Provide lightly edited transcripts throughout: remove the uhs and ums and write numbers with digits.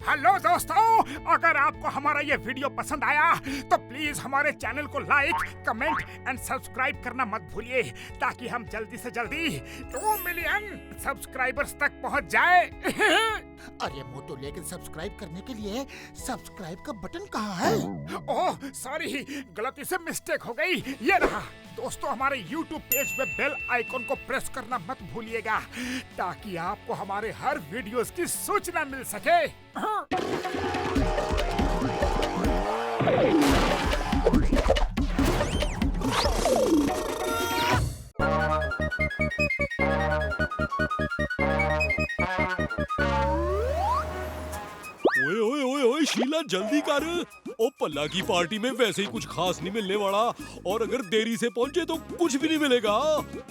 Hello दोस्तों, अगर आपको हमारा ये वीडियो पसंद आया तो प्लीज हमारे चैनल को लाइक, कमेंट एंड सब्सक्राइब करना मत भूलिए, ताकि हम जल्दी से जल्दी 2 मिलियन सब्सक्राइबर्स तक पहुंच जाए। अरे मोटू, लेकिन सब्सक्राइब करने के लिए सब्सक्राइब का बटन कहाँ है? ओह सॉरी, गलती से मिस्टेक हो गई। ये रहा। दोस्तों, हमारे YouTube पेज पे बेल आइकॉन को प्रेस करना मत भूलिएगा, ताकि आपको हमारे हर वीडियोस की सूचना मिल सके। ओए ओए ओए ओए शीला, जल्दी कर। ओ पल्ला की पार्टी में वैसे ही कुछ खास नहीं मिलने वाला, और अगर देरी से पहुंचे तो कुछ भी नहीं मिलेगा।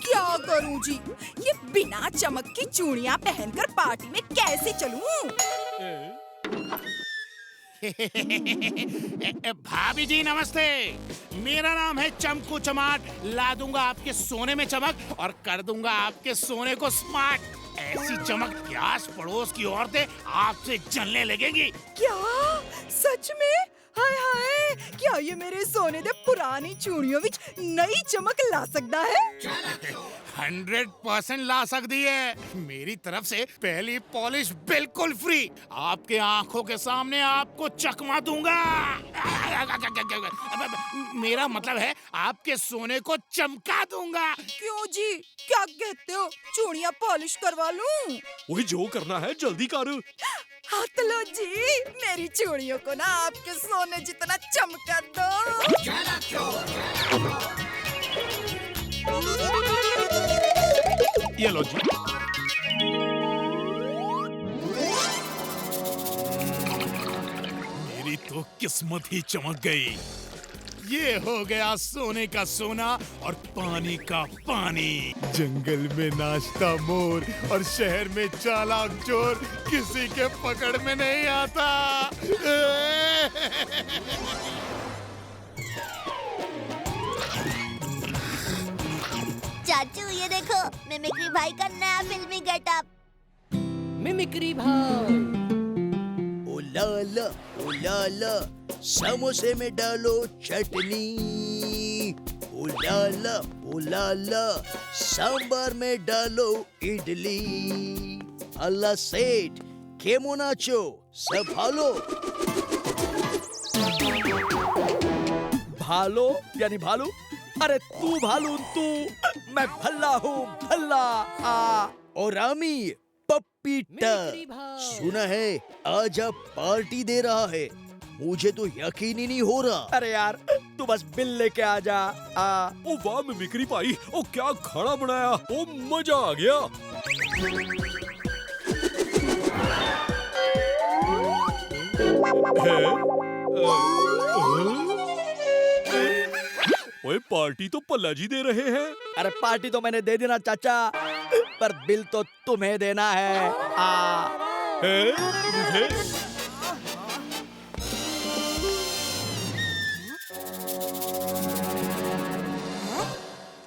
क्या करूं जी, ये बिना चमक की चूड़ियां पहनकर पार्टी में कैसे चलूं? भाभी जी नमस्ते, मेरा नाम है चमकू चमाट। ला दूंगा आपके सोने में चमक और कर दूंगा आपके सोने को स्मार्ट। ऐसी चमक कि आस पड़ोस की औरतें आपसे जलने लगेंगी। क्या सच में? हाय हाय, क्या ये मेरे सोने दे पुरानी चूड़ियों विच नई चमक ला सकता है? 100% ला सकती है। मेरी तरफ से पहली पॉलिश बिल्कुल फ्री। आपके आंखों के सामने आपको चकमा दूंगा। मेरा मतलब है आपके सोने को चमका दूंगा। क्यों जी, क्या कहते हो? चूड़ियां पॉलिश करवा लूं? ओए जो करना है जल्दी कर। हाथ लो जी, मेरी चूड़ियों को ना आपके सोने जितना चमका दो। ये लो जी। मेरी तो किस्मत ही चमक गई। ये हो गया सोने का सोना और पानी का पानी। जंगल में नाचता मोर और शहर में चालाक चोर किसी के पकड़ में नहीं आता। चाचू ये देखो, मिमिक्री भाई का नया फिल्मी गेटअप। मिमिक्री भाई। ओ लाला, समोसे में डालो चटनी। ओ लाला, सांबर में डालो इडली। अल्लाह सेठ, केमो नाचो, सब भालो। भालो यानी भालू? अरे तू भालू तू, मैं भल्ला हूँ भल्ला। और आमी पप्पीटा, सुना है आज आप पार्टी दे रहा है। मुझे तो यकीन ही नहीं हो रहा। अरे यार, तू बस बिल लेके आ जा। ओ वाह मिमिक्री भाई, ओ क्या खाना बनाया, ओ मजा आ गया। ओए पार्टी तो पल्ला जी दे रहे हैं। अरे पार्टी तो मैंने दे देना चाचा, पर बिल तो तुम्हें देना है। मुझे?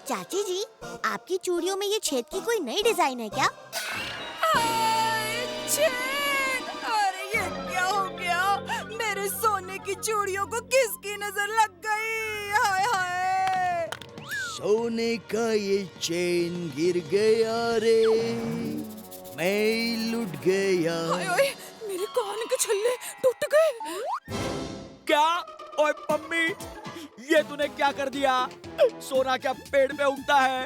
चाची जी, आपकी चूड़ियों में ये छेद की कोई नई डिजाइन है क्या? छेद! अरे ये क्या हो गया? मेरे सोने की चूड़ियों को किसकी नजर लग गई? हाय हाय! सोने का ये चेन गिर गया रे, मैं लुट गया। हाय हाय, मेरे कान के छल्ले टूट गए। क्या? ओए मम्मी, ये तूने क्या कर दिया? सोना क्या पेड़ पे उगता है?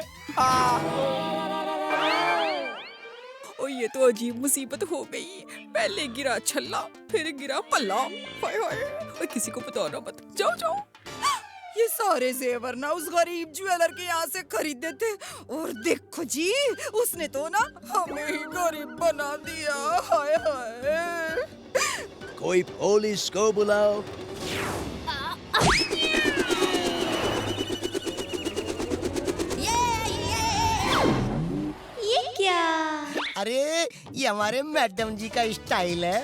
ओ ये तो अजीब मुसीबत हो गई। पहले गिरा छल्ला, फिर गिरा पल्ला। हाय हाय, ओए किसी को बताना मत। जाओ जाओ। ये सारे जेवर ना उस गरीब ज्वेलर के यहाँ से खरीदे थे, और देखो जी, उसने तो ना हमें ही गरीब बना दिया। हाय हाय। कोई पुलिस को बुलाओ। ये क्या? अरे ये हमारे मैडम जी का स्टाइल है।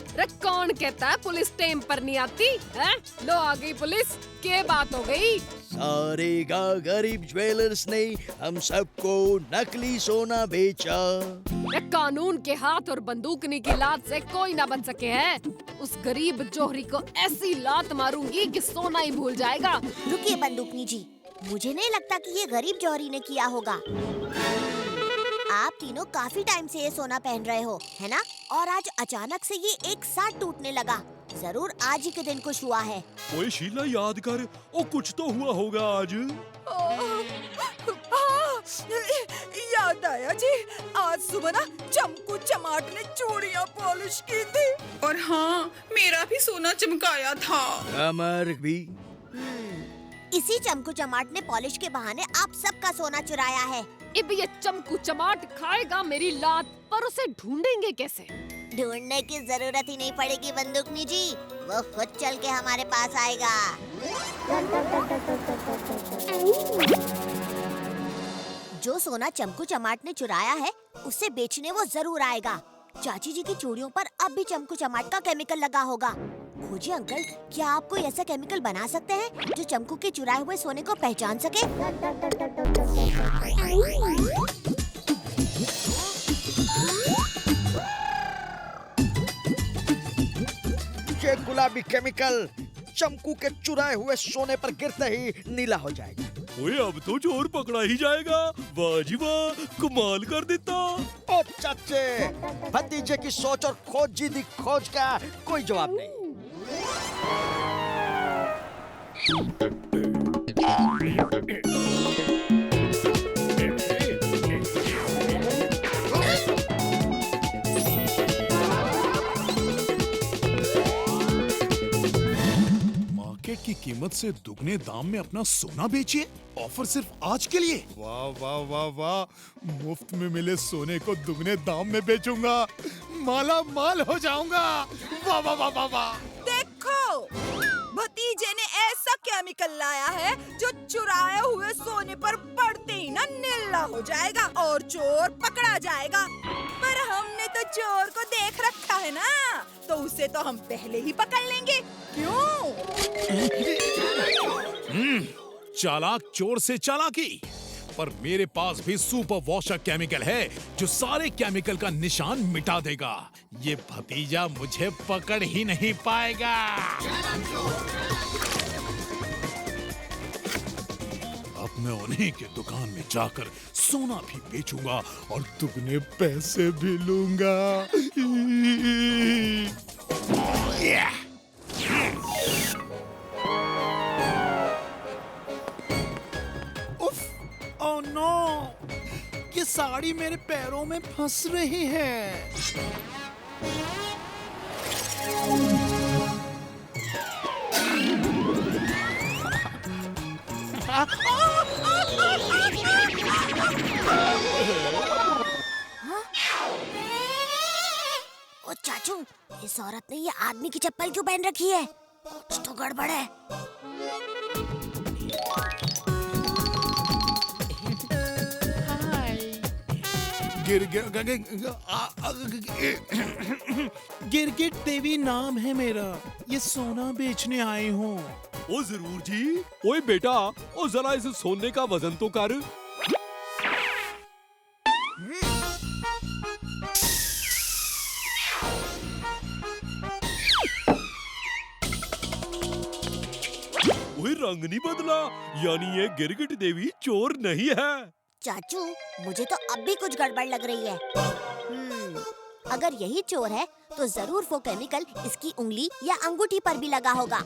अरे कौन कहता है पुलिस टाइम पर नहीं आती है? लो आ गई पुलिस, क्या बात हो गई? सारेगा गरीब ज्वेलर्स ने हम सबको नकली सोना बेचा। ये कानून के हाथ और बंदूकनी की लात से कोई ना बन सके है। उस गरीब जोहरी को ऐसी लात मारूंगी कि सोना ही भूल जाएगा। रुकिए बंदूकनी जी, मुझे नहीं लगता कि ये गरीब जौहरी ने किया होगा। आप तीनों काफी टाइम से ये सोना पहन रहे हो, है ना? और आज अचानक से ये एक साथ टूटने लगा। जरूर आज ही के दिन कुछ हुआ है। ओए शीला याद कर, ओ कुछ तो हुआ होगा आज। याद आया जी, आज सुबह ना चमकू चमाट ने चूड़ियाँ पॉलिश की थी और हाँ, मेरा भी सोना चमकाया था। कमर भी। इसी चमकू चमाट ने पॉलिश के बहाने आप सबका सोना चुराया है। अब ये चमकू चमाट खाएगा मेरी लात, पर उसे ढूंढेंगे कैसे? ढूंढने की जरूरत ही नहीं पड़ेगी बंदूकनी जी, वो खुद चल के हमारे पास आएगा। जो सोना चमकू चमाट ने चुराया है, उसे बेचने वो जरूर आएगा। चाची जी की चूड़ियों पर अब भी चमकू चमाट का केमिकल लगा होगा। खोजिए अंकल, क्या आप कोई ऐसा केमिकल बना सकते हैं जो चमकू के चुराए हुए सोने को पहचान सके? ये गुलाबी केमिकल चमकू के चुराए हुए सोने पर गिरते ही नीला हो जाएगा। ओए अब तो चोर पकड़ा ही जाएगा। वाह जी वाह, कमाल कर देता। ओ चाचे, भतीजे की सोच और खोज जीती खोज का कोई जवाब नहीं। मार्केट की कीमत से दुगने दाम में अपना सोना बेचिए, ऑफर सिर्फ आज के लिए। वाह वाह वाह वाह, मुफ्त में मिले सोने को दुगने दाम में बेचूंगा, माला माल हो जाऊंगा। वाह वाह वाह वाह वाह। देखो, भतीजे ने ऐसा केमिकल लाया है जो चुराए हुए सोने पर पड़ते ही ना नीला हो जाएगा और चोर पकड़ा जाएगा। पर हमने तो चोर को देख रखा है ना, तो उसे तो हम पहले ही पकड़ लेंगे। क्यों? चालाक चोर से चालाकी। पर मेरे पास भी सुपर वॉशर केमिकल है जो सारे केमिकल का निशान मिटा देगा। ये भतीजा मुझे पकड़ ही नहीं पाएगा। अब मैं उन्हीं के दुकान में जाकर सोना भी बेचूंगा और दुगने पैसे भी लूंगा। उफ, ओह नो, ये साड़ी मेरे पैरों में फंस रही है। ओ चाचू, इस औरत ने ये आदमी की चप्पल क्यों पहन रखी है? कुछ तो गड़बड़ है। गिरगिट देवी नाम है मेरा, ये सोना बेचने आई हूँ। ओ जरूर जी। ओए बेटा, ओ जरा इस सोने का वजन तो कर। ओए रंग नहीं बदला, यानी ये गिरगिट देवी चोर नहीं है। चाचू, मुझे तो अब भी कुछ गड़बड़ लग रही है। अगर यही चोर है तो जरूर वो केमिकल इसकी उंगली या अंगूठी पर भी लगा होगा।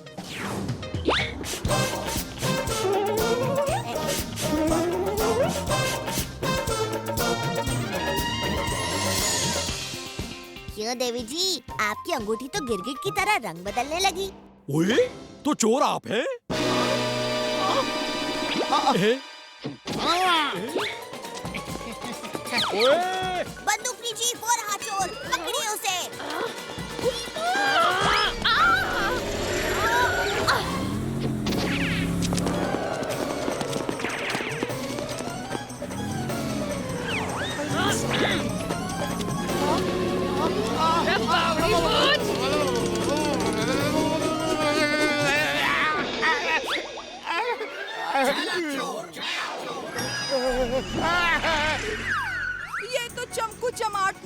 क्यों देवी जी, आपकी अंगूठी तो गिरगिट की तरह रंग बदलने लगी। ओए, तो चोर आप हैं? ओए! बंदूकनी जी, वो रहा चोर, पकड़िए उसे।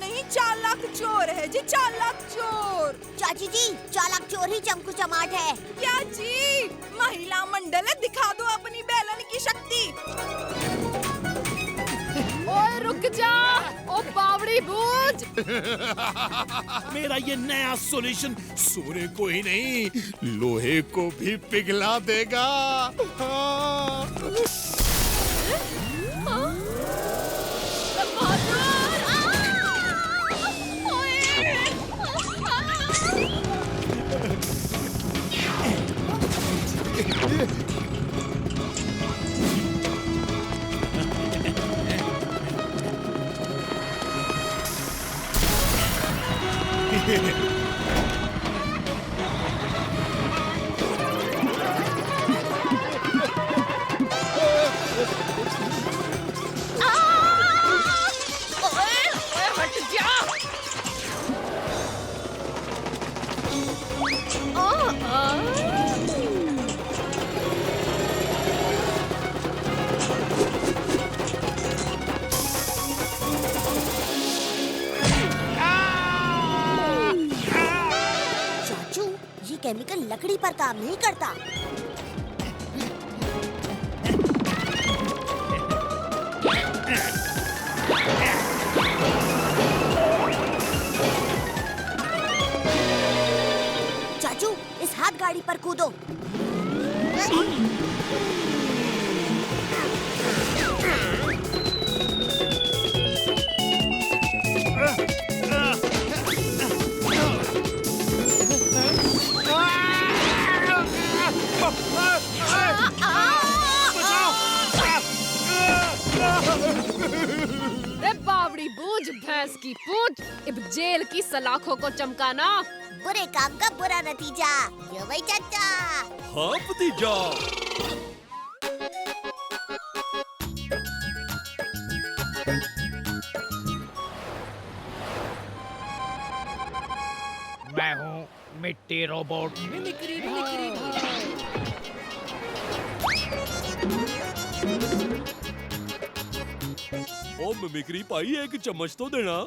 नहीं, चालाक चोर है जी, चालाक चोर। चाची जी, चालाक चोर ही चमकू चमाट है। क्या जी? महिला मंडल है, दिखा दो अपनी बेलन की शक्ति। ओए रुक जा, ओ बावड़ी बूझ। मेरा ये नया सॉल्यूशन सोने को ही नहीं, लोहे को भी पिघला देगा। हाँ। चाचू, ये केमिकल लकड़ी पर काम नहीं करता। चाचू, इस हाथ गाड़ी पर कूदो। रे बावड़ी बूझ, भैंस की पूंछ, अब जेल की सलाखों को चमकाना। बुरे काम का बुरा नतीजा। यो भाई चाचा। हाँ भतीजा। मैं हूँ मिट्टी रोबोट। ओ मिमिक्री भाई, एक चम्मच तो देना।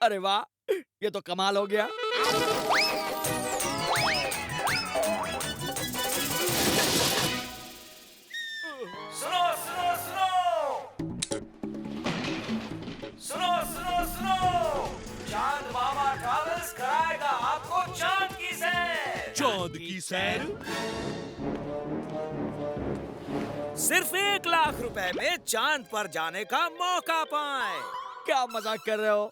अरे वाह, ये तो कमाल हो गया। सुनो सुनो सुनो सुनो सुनो सुनो, चांद मामा ट्रैवल्स कराएगा आपको चांद की सैर। चांद की सैर? सिर्फ 1 लाख रुपए में चांद पर जाने का मौका पाएं। क्या मजाक कर रहे हो?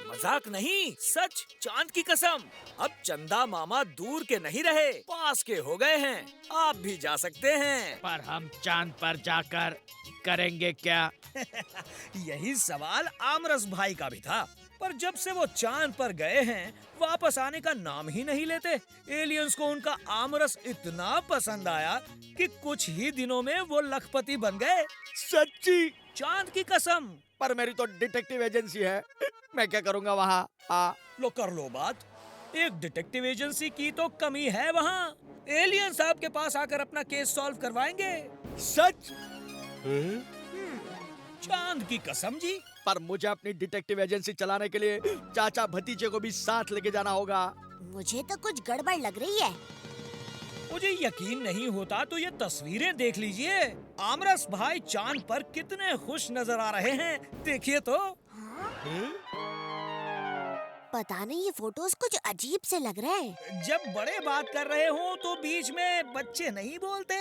मजाक नहीं, सच, चांद की कसम। अब चंदा मामा दूर के नहीं रहे, पास के हो गए हैं। आप भी जा सकते हैं। पर हम चांद पर जाकर करेंगे क्या? यही सवाल आमरस भाई का भी था, पर जब से वो चांद पर गए हैं, वापस आने का नाम ही नहीं लेते। एलियंस को उनका आमरस इतना पसंद आया कि कुछ ही दिनों में वो लखपति बन गए। सच्ची? चांद की कसम। पर मेरी तो डिटेक्टिव एजेंसी है, मैं क्या करूँगा वहाँ? लो कर लो बात। एक डिटेक्टिव एजेंसी की तो कमी है वहाँ। एलियंस आपके पास आकर अपना केस सॉल्व करवाएंगे। सच? चांद की कसम जी। पर मुझे अपनी डिटेक्टिव एजेंसी चलाने के लिए चाचा भतीजे को भी साथ लेके जाना होगा। मुझे तो कुछ गड़बड़ लग रही है। मुझे यकीन नहीं होता तो ये तस्वीरें देख लीजिए। आमरस भाई चांद पर कितने खुश नजर आ रहे हैं, देखिए तो। पता नहीं, ये फोटोज कुछ अजीब से लग रहे हैं। जब बड़े बात कर रहे हो तो बीच में बच्चे नहीं बोलते।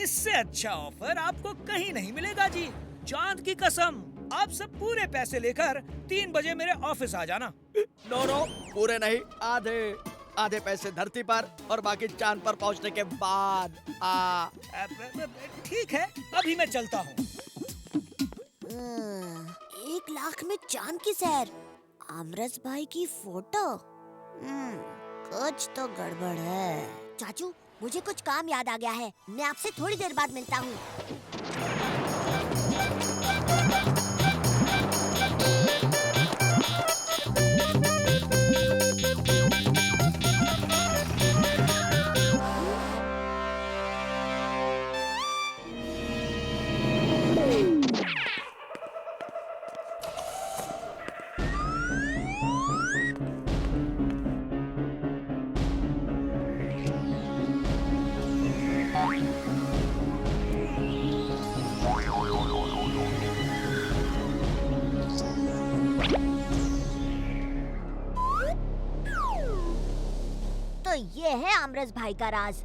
इससे अच्छा ऑफर आपको कहीं नहीं मिलेगा जी। चांद की कसम, आप सब पूरे पैसे लेकर 3 बजे मेरे ऑफिस आ जाना। नो, पूरे नहीं, आधे पैसे धरती पर और बाकी चांद पर पहुंचने के बाद। ठीक है, अभी मैं चलता हूँ। 1 लाख में चांद की सैर, आमरस भाई की फोटो। कुछ तो गड़बड़ है। चाचू, मुझे कुछ काम याद आ गया है, मैं आपसे थोड़ी देर बाद मिलता हूँ। ये है आमरस भाई का राज।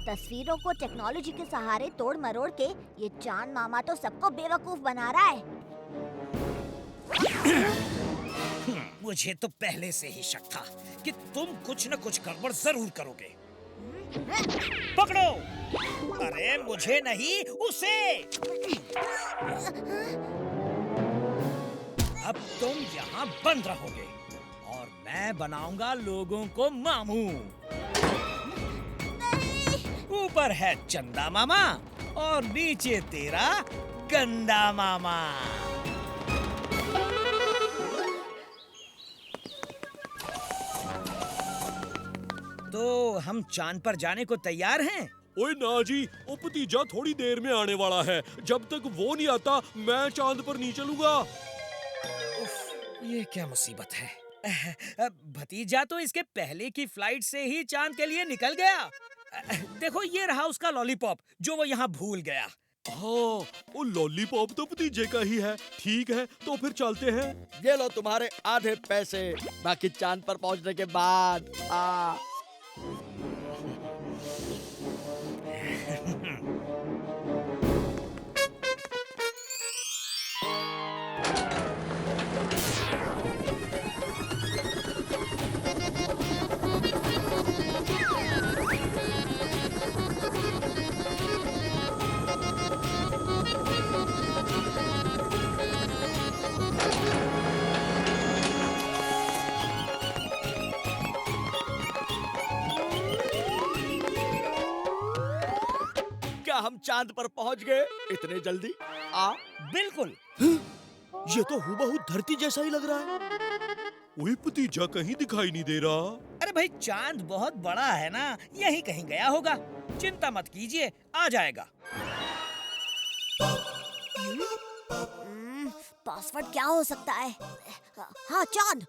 तस्वीरों को टेक्नोलॉजी के सहारे तोड़ मरोड़ के ये चांद मामा तो सबको बेवकूफ बना रहा है। मुझे तो पहले से ही शक था कि तुम कुछ न कुछ गड़बड़ जरूर करोगे। पकड़ो! अरे मुझे नहीं, उसे! अब तुम यहाँ बंद रहोगे और मैं बनाऊंगा लोगों को मामू। ऊपर है चंदा मामा और नीचे तेरा गंदा मामा। तो हम चांद पर जाने को तैयार हैं? ओए ना जी, ओ भतीजा थोड़ी देर में आने वाला है। जब तक वो नहीं आता मैं चांद पर नहीं चलूंगा। उफ, ये क्या मुसीबत है। भतीजा तो इसके पहले की फ्लाइट से ही चांद के लिए निकल गया। देखो ये रहा उसका लॉलीपॉप जो वो यहाँ भूल गया। हाँ, वो लॉलीपॉप तो भतीजे का ही है। ठीक है, तो फिर चलते हैं। ये लो तुम्हारे आधे पैसे, बाकी चांद पर पहुंचने के बाद। क्या हम चांद पर पहुंच गए इतने जल्दी? बिल्कुल। ये तो हूबहू धरती जैसा ही लग रहा है। ओए भतीजा कहीं दिखाई नहीं दे रहा। अरे भाई चांद बहुत बड़ा है ना, यहीं कहीं गया होगा। चिंता मत कीजिए, आ जाएगा। पासवर्ड क्या हो सकता है? हाँ, चांद।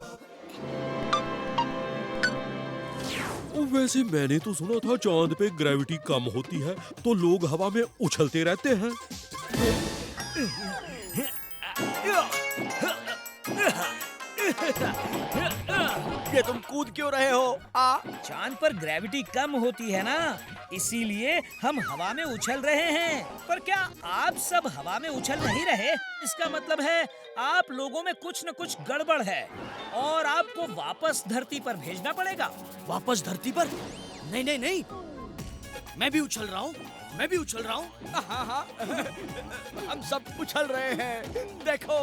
वैसे मैंने तो सुना था चांद पे ग्रेविटी कम होती है तो लोग हवा में उछलते रहते हैं। ये तुम कूद क्यों रहे हो? चांद पर ग्रेविटी कम होती है ना, इसीलिए हम हवा में उछल रहे हैं। पर क्या आप सब हवा में उछल नहीं रहे? इसका मतलब है आप लोगों में कुछ न कुछ गड़बड़ है और आपको वापस धरती पर भेजना पड़ेगा। वापस धरती पर? नहीं नहीं नहीं, मैं भी उछल रहा हूँ, मैं भी उछल रहा हूँ। हाँ, हम सब उछल रहे हैं। देखो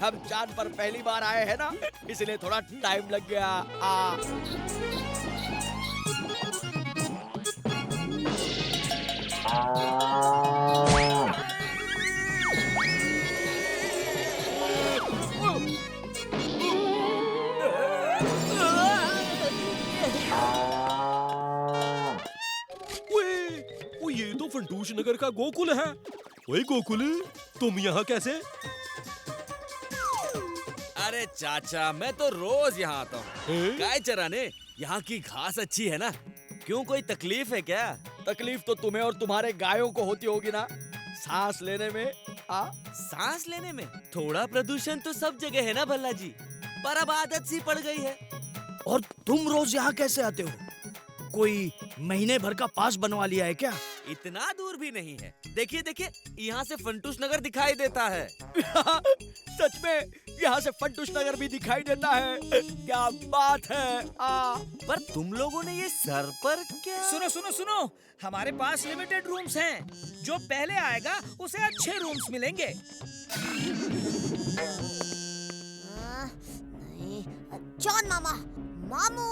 हम चांद पर पहली बार आए हैं ना, इसलिए थोड़ा टाइम लग गया। ये तो फंटूश नगर का गोकुल है। ओए गोकुल, तुम यहाँ कैसे? अरे चाचा, मैं तो रोज यहाँ आता हूँ गाय चराने। यहाँ की घास अच्छी है ना? क्यों, कोई तकलीफ है क्या? तकलीफ तो तुम्हें और तुम्हारे गायों को होती होगी ना, सांस लेने में। सांस लेने में थोड़ा प्रदूषण तो सब जगह है ना भल्ला जी, पर अब आदत सी पड़ गई है। और तुम रोज यहाँ कैसे आते हो? कोई महीने भर का पास बनवा लिया है क्या? इतना दूर भी नहीं है। देखिए देखिए, यहाँ से फंटूश नगर दिखाई देता है। सच में यहाँ से फंटूश नगर भी दिखाई देता है? क्या बात है। पर तुम लोगों ने ये सर पर क्या? सुनो सुनो सुनो, हमारे पास लिमिटेड रूम्स हैं। जो पहले आएगा उसे अच्छे रूम्स मिलेंगे। नहीं, चांद मामा, मामू।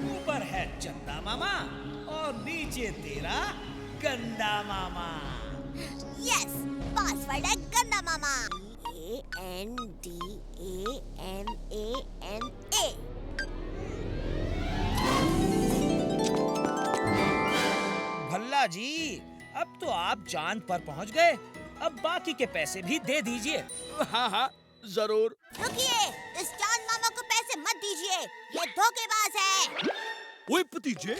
ऊपर है चंदा मामा और नीचे तेरा गंदा मामा। यस, पासवर्ड है गंदा मामा। ANDAMAMA। भल्ला जी, अब तो आप चांद पर पहुंच गए। अब बाकी के पैसे भी दे दीजिए। हाँ, जरूर। रुकिए, इस चांद मामा को पैसे मत दीजिए, ये धोखेबाज है। ओए भतीजे,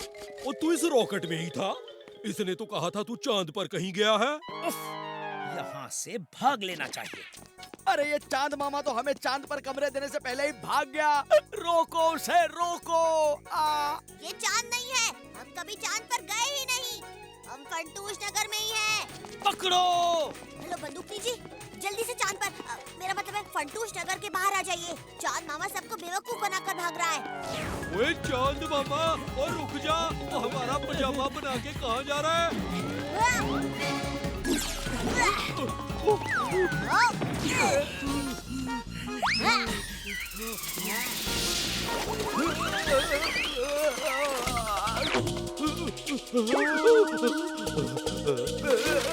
और तू इस रॉकेट में ही था? इसने तो कहा था तू चांद पर कहीं गया है। उफ, यहाँ से भाग लेना चाहिए। अरे ये चांद मामा तो हमें चांद पर कमरे देने से पहले ही भाग गया। रोको उसे, रोको। ये चांद नहीं है, हम कभी चांद पर गए ही नहीं। हम फंटूश नगर में ही हैं। पकड़ो। हेलो बंदूकनी जी, जल्दी से चांद पर मेरा मतलब है फंटूश नगर के बाहर आ जाइए। चांद मामा सबको बेवकूफ बनाकर भाग रहा है। ओए चांद मामा, और रुक जा, वो हमारा पजामा बना के कहाँ जा रहा है?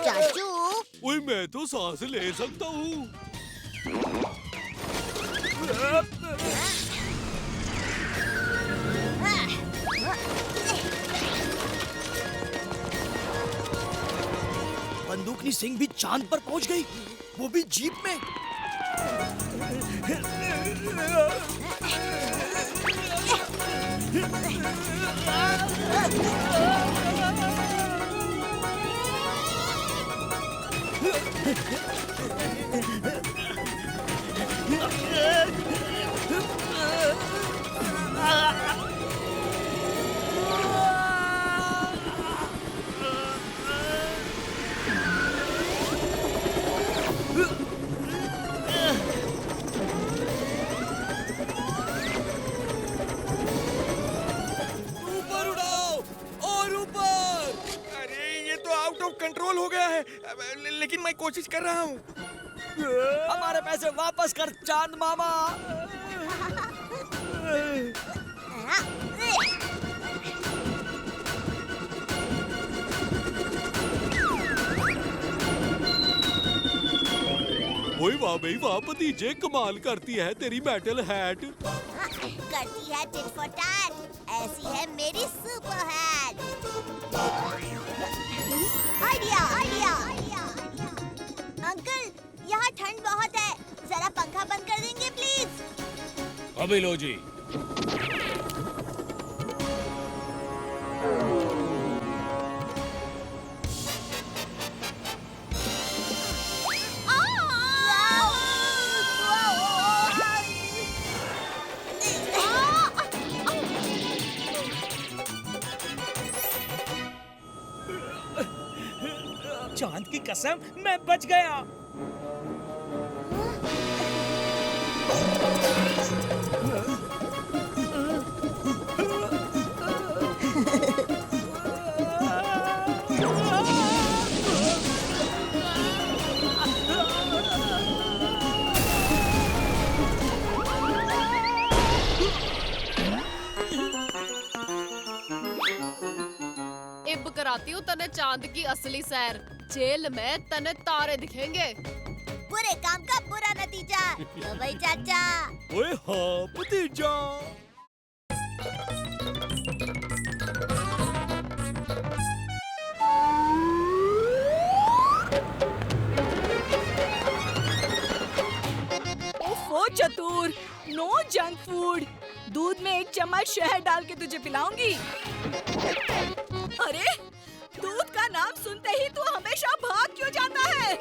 चाचू, ओए मैं तो सांस ले सकता हूँ। बंदूकनी सिंह भी चांद पर पहुंच गई, वो भी जीप में। ऊपर उड़ाओ और ऊपर। अरे ये तो आउट ऑफ कंट्रोल हो गया है, लेकिन मैं कोशिश कर रहा हूँ। हमारे पैसे वापस कर चांद मामा। ओए वाह भाई वाह, भतीजे कमाल करती है तेरी मेटल हैट। करती है टिट फॉर टैट, ऐसी है मेरी super hat. Idea idea. Uncle, यहाँ ठंड बहुत है, जरा पंखा बंद कर देंगे प्लीज? अभी लो जी। चांद की कसम, मैं बच गया। इब कराती हूँ तने चांद की असली सैर। जेल में तने तारे दिखेंगे। बुरे काम का बुरा नतीजा। लो भाई चाचा। ओए हाँ भतीजा। ओफो चतुर, नो जंक फूड। दूध में 1 चम्मच शहद डाल के तुझे पिलाऊंगी। अरे, दूध का नाम सुनते ही तू हमेशा भाग क्यों जाता है?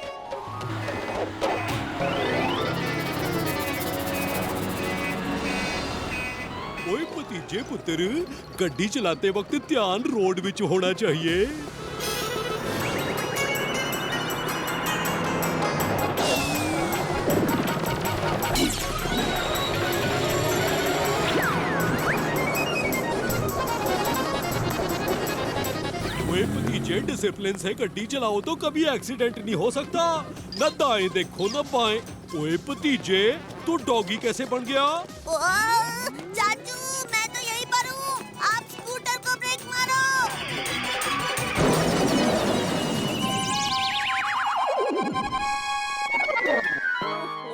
ओए भतीजे पुत्र, गड्डी चलाते वक्त ध्यान रोड विच होना चाहिए। ओए भतीजे, डिसिप्लिन से गड्डी चलाओ तो कभी एक्सीडेंट नहीं हो सकता। न दाएं देखो न बाएं। ओए भतीजे, तू डॉगी कैसे बन गया? चाचू, मैं तो यहीं पर हूँ। आप स्कूटर को ब्रेक मारो।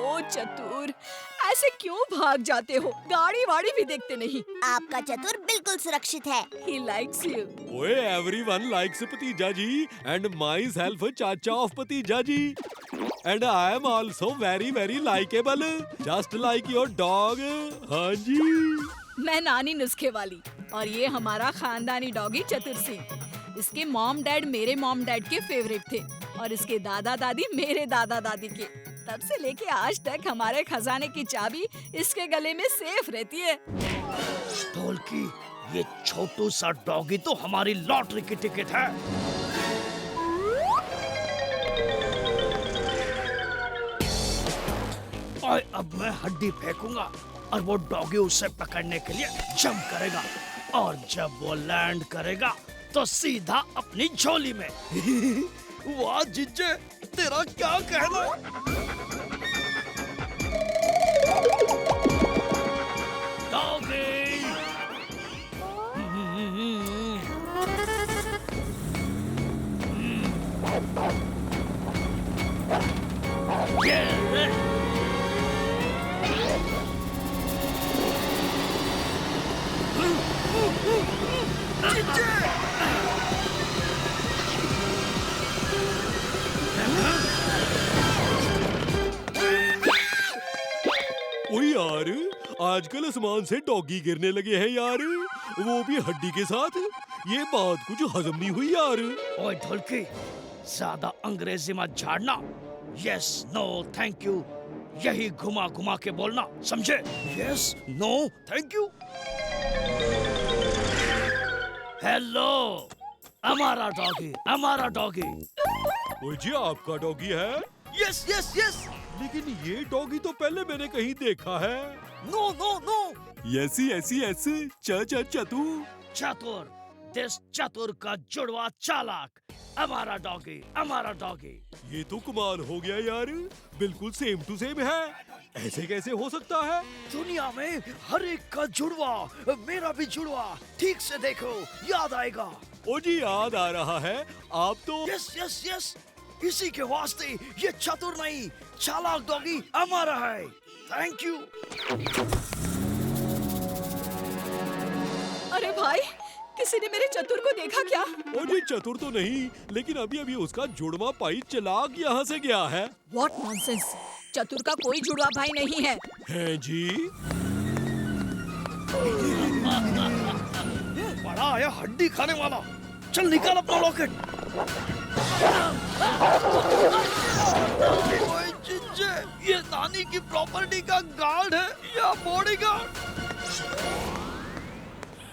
ओ चतुर, ऐसे क्यों भाग जाते हो? गाड़ी वाड़ी भी देखते नहीं। आपका चतुर बिल्कुल सुरक्षित है। He likes you. ओए everyone likes भतीजा जी and myself चाचा of भतीजा जी and I am also very very likeable just like your dog। हाँ जी। मैं नानी नुस्खे वाली और ये हमारा खानदानी डॉगी चतुर सिंह। इसके मॉम डैड मेरे मॉम डैड के फेवरेट थे और इसके दादा दादी मेरे दादा दादी के। तब से लेके आज तक हमारे खजाने की चाबी इसके गले में सेफ रहती है। ढोलकी, ये छोटू सा डॉगी तो हमारी लॉटरी की टिकट है। और अब मैं हड्डी फेंकूंगा और वो डॉगी उसे पकड़ने के लिए जंप करेगा, और जब वो लैंड करेगा तो सीधा अपनी झोली में। वाह जिज्जे, तेरा क्या कहना है? डॉगी! ओ यार, आजकल आसमान से डॉगी गिरने लगे हैं यार, वो भी हड्डी के साथ। ये बात कुछ हजम नहीं हुई यार। ओए ढोलकी, ज्यादा अंग्रेजी मत झाड़ना। यस, नो, थैंक यू, यही घुमा घुमा के बोलना, समझे? Yes, no, thank you. Hello, हमारा डॉगी, हमारा डॉगी। ओ जी, आपका डॉगी है? Yes yes yes. लेकिन ये डॉगी तो पहले मैंने कहीं देखा है। No no no. यसी ऐसी ऐसे चतुर। चतुर, दिस चतुर का जुड़वा चालाक, हमारा डॉगी, हमारा डॉगी। ये तो कमाल हो गया यार, बिल्कुल सेम टू सेम है। ऐसे कैसे हो सकता है? दुनिया में हर एक का जुड़वा, मेरा भी जुड़वा, ठीक से देखो, याद आएगा। ओ जी, याद आ रहा है। आप तो यस यस यस, इसी के वास्ते ये चतुर नहीं, चालाक डॉगी हमारा है। Thank you. अरे भाई, किसी ने मेरे चतुर को देखा क्या? ओ जी, चतुर तो नहीं, लेकिन अभी अभी उसका जुड़वा भाई चलाक यहाँ से गया है। What nonsense! चतुर का कोई जुड़वा भाई नहीं है। है जी? बड़ा आया हड्डी खाने वाला, चल निकाल अपना लॉकेट। ओए जिज्जे, ये नानी की प्रॉपर्टी का गार्ड है या बॉडीगार्ड?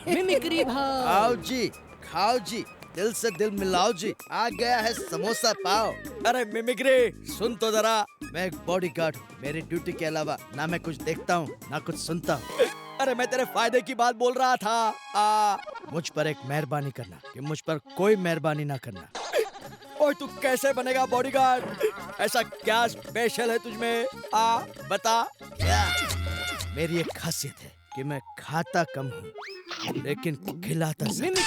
मिमिक्री भाव। खाओ जी, खाओ जी, दिल से दिल मिलाओ जी। आ गया है समोसा पाव। अरे मिमिक्री, सुन तो जरा, मैं एक बॉडीगार्ड हूँ। मेरी ड्यूटी के अलावा ना मैं कुछ देखता हूँ ना कुछ सुनता हूँ। अरे मैं तेरे फायदे की बात बोल रहा था। मुझ पर एक मेहरबानी करना कि मुझ पर कोई मेहरबानी ना करना। ओए तू कैसे बनेगा बॉडीगार्ड? ऐसा क्या स्पेशल है तुझमें? बता। मेरी एक खासियत है कि मैं खाता कम हूँ लेकिन खिलाता ज्यादा।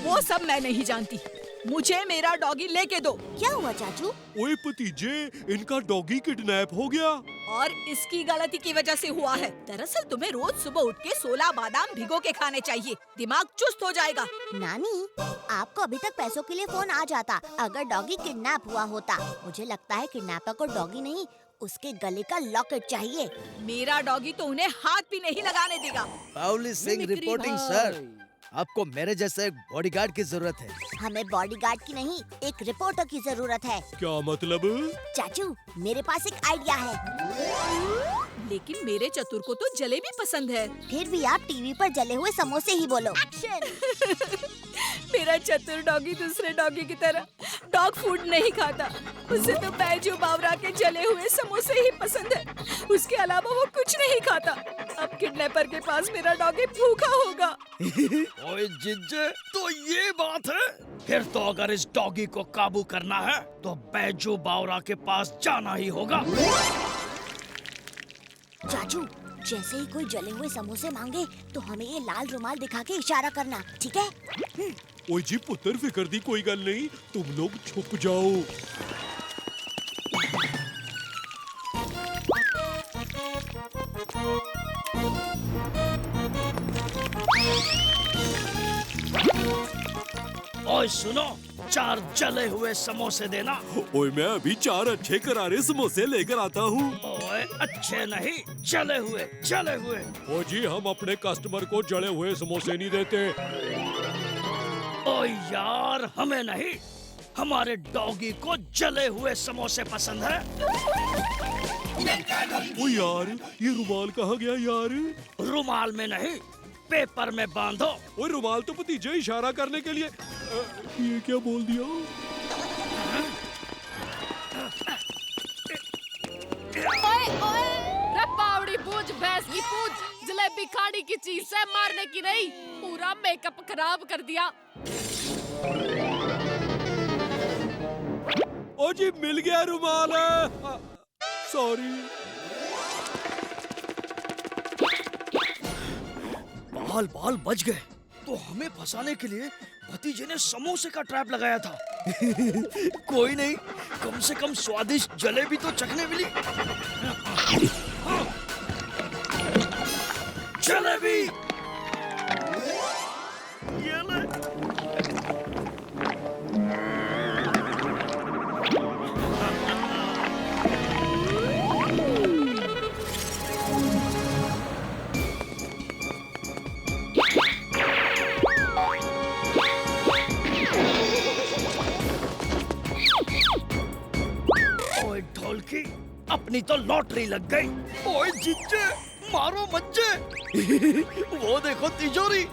वो सब मैं नहीं जानती, मुझे मेरा डॉगी लेके दो। क्या हुआ चाचू? ओए भतीजे, इनका डॉगी किडनैप हो गया। और इसकी गलती की वजह से हुआ है। दरअसल तुम्हें रोज सुबह उठ के 16 बादाम भिगो के खाने चाहिए, दिमाग चुस्त हो जाएगा। नानी, आपको अभी तक पैसों के लिए फोन आ जाता अगर डॉगी किडनैप हुआ होता। मुझे लगता है किडनैपर को डॉगी नहीं, उसके गले का लॉकेट चाहिए। मेरा डॉगी तो उन्हें हाथ भी नहीं लगाने देगा। Pauli Singh reporting sir. आपको मेरे जैसे एक बॉडीगार्ड की जरूरत है। हमें बॉडीगार्ड की नहीं, एक रिपोर्टर की जरूरत है। क्या मतलब? चाचू, मेरे पास एक आइडिया है। लेकिन मेरे चतुर को तो जलेबी पसंद है। फिर भी आप टीवी पर जले हुए समोसे ही बोलो। मेरा चतुर डॉगी दूसरे डॉगी की तरह डॉग फूड नहीं खाता। उसे तो बैजू बावरा के जले हुए समोसे ही पसंद है, उसके अलावा वो कुछ नहीं खाता। अब किडनैपर के पास मेरा डॉगी भूखा होगा। ओए जिज्जे, तो ये बात है? फिर तो अगर इस डॉगी को काबू करना है तो बैजू बावरा के पास जाना ही होगा। चाचू, जैसे ही कोई जले हुए समोसे मांगे तो हमें ये लाल रुमाल दिखा के इशारा करना, ठीक है? ओए जी पुत्र, फिकर दी कोई गल नहीं, तुम लोग छुप जाओ। ओए सुनो, 4 जले हुए समोसे देना। ओए मैं अभी 4 अच्छे करारे समोसे लेकर आता हूँ। ओए अच्छे नहीं, जले हुए, जले हुए। ओ जी, हम अपने कस्टमर को जले हुए समोसे नहीं देते। ओ यार, हमें नहीं, हमारे डॉगी को जले हुए समोसे पसंद है। ओ यार, ये रुमाल कहाँ गया यार? रुमाल में नहीं, पेपर में बांधो। ओ रुमाल तो भतीजे इशारा करने के लिए। ये क्या बोल दिया? ओए ओए, रे बावड़ी पूछ भैंस की पूछ, जलेबी खाने की चीज से मारने की नहीं, पूरा मेकअप खराब कर दिया। ओ जी मिल गया रुमाल। सॉरी। बाल बाल बच गए। तो हमें फंसाने के लिए भतीजे ने समोसे का ट्रैप लगाया था। कोई नहीं, कम से कम स्वादिष्ट जलेबी तो चखने मिली। जलेबी ये ले। ओए ढोलकी, अपनी तो लॉटरी लग गई। ओए जिज्जे, मारो मज्जे। वो देखो तिजोरी।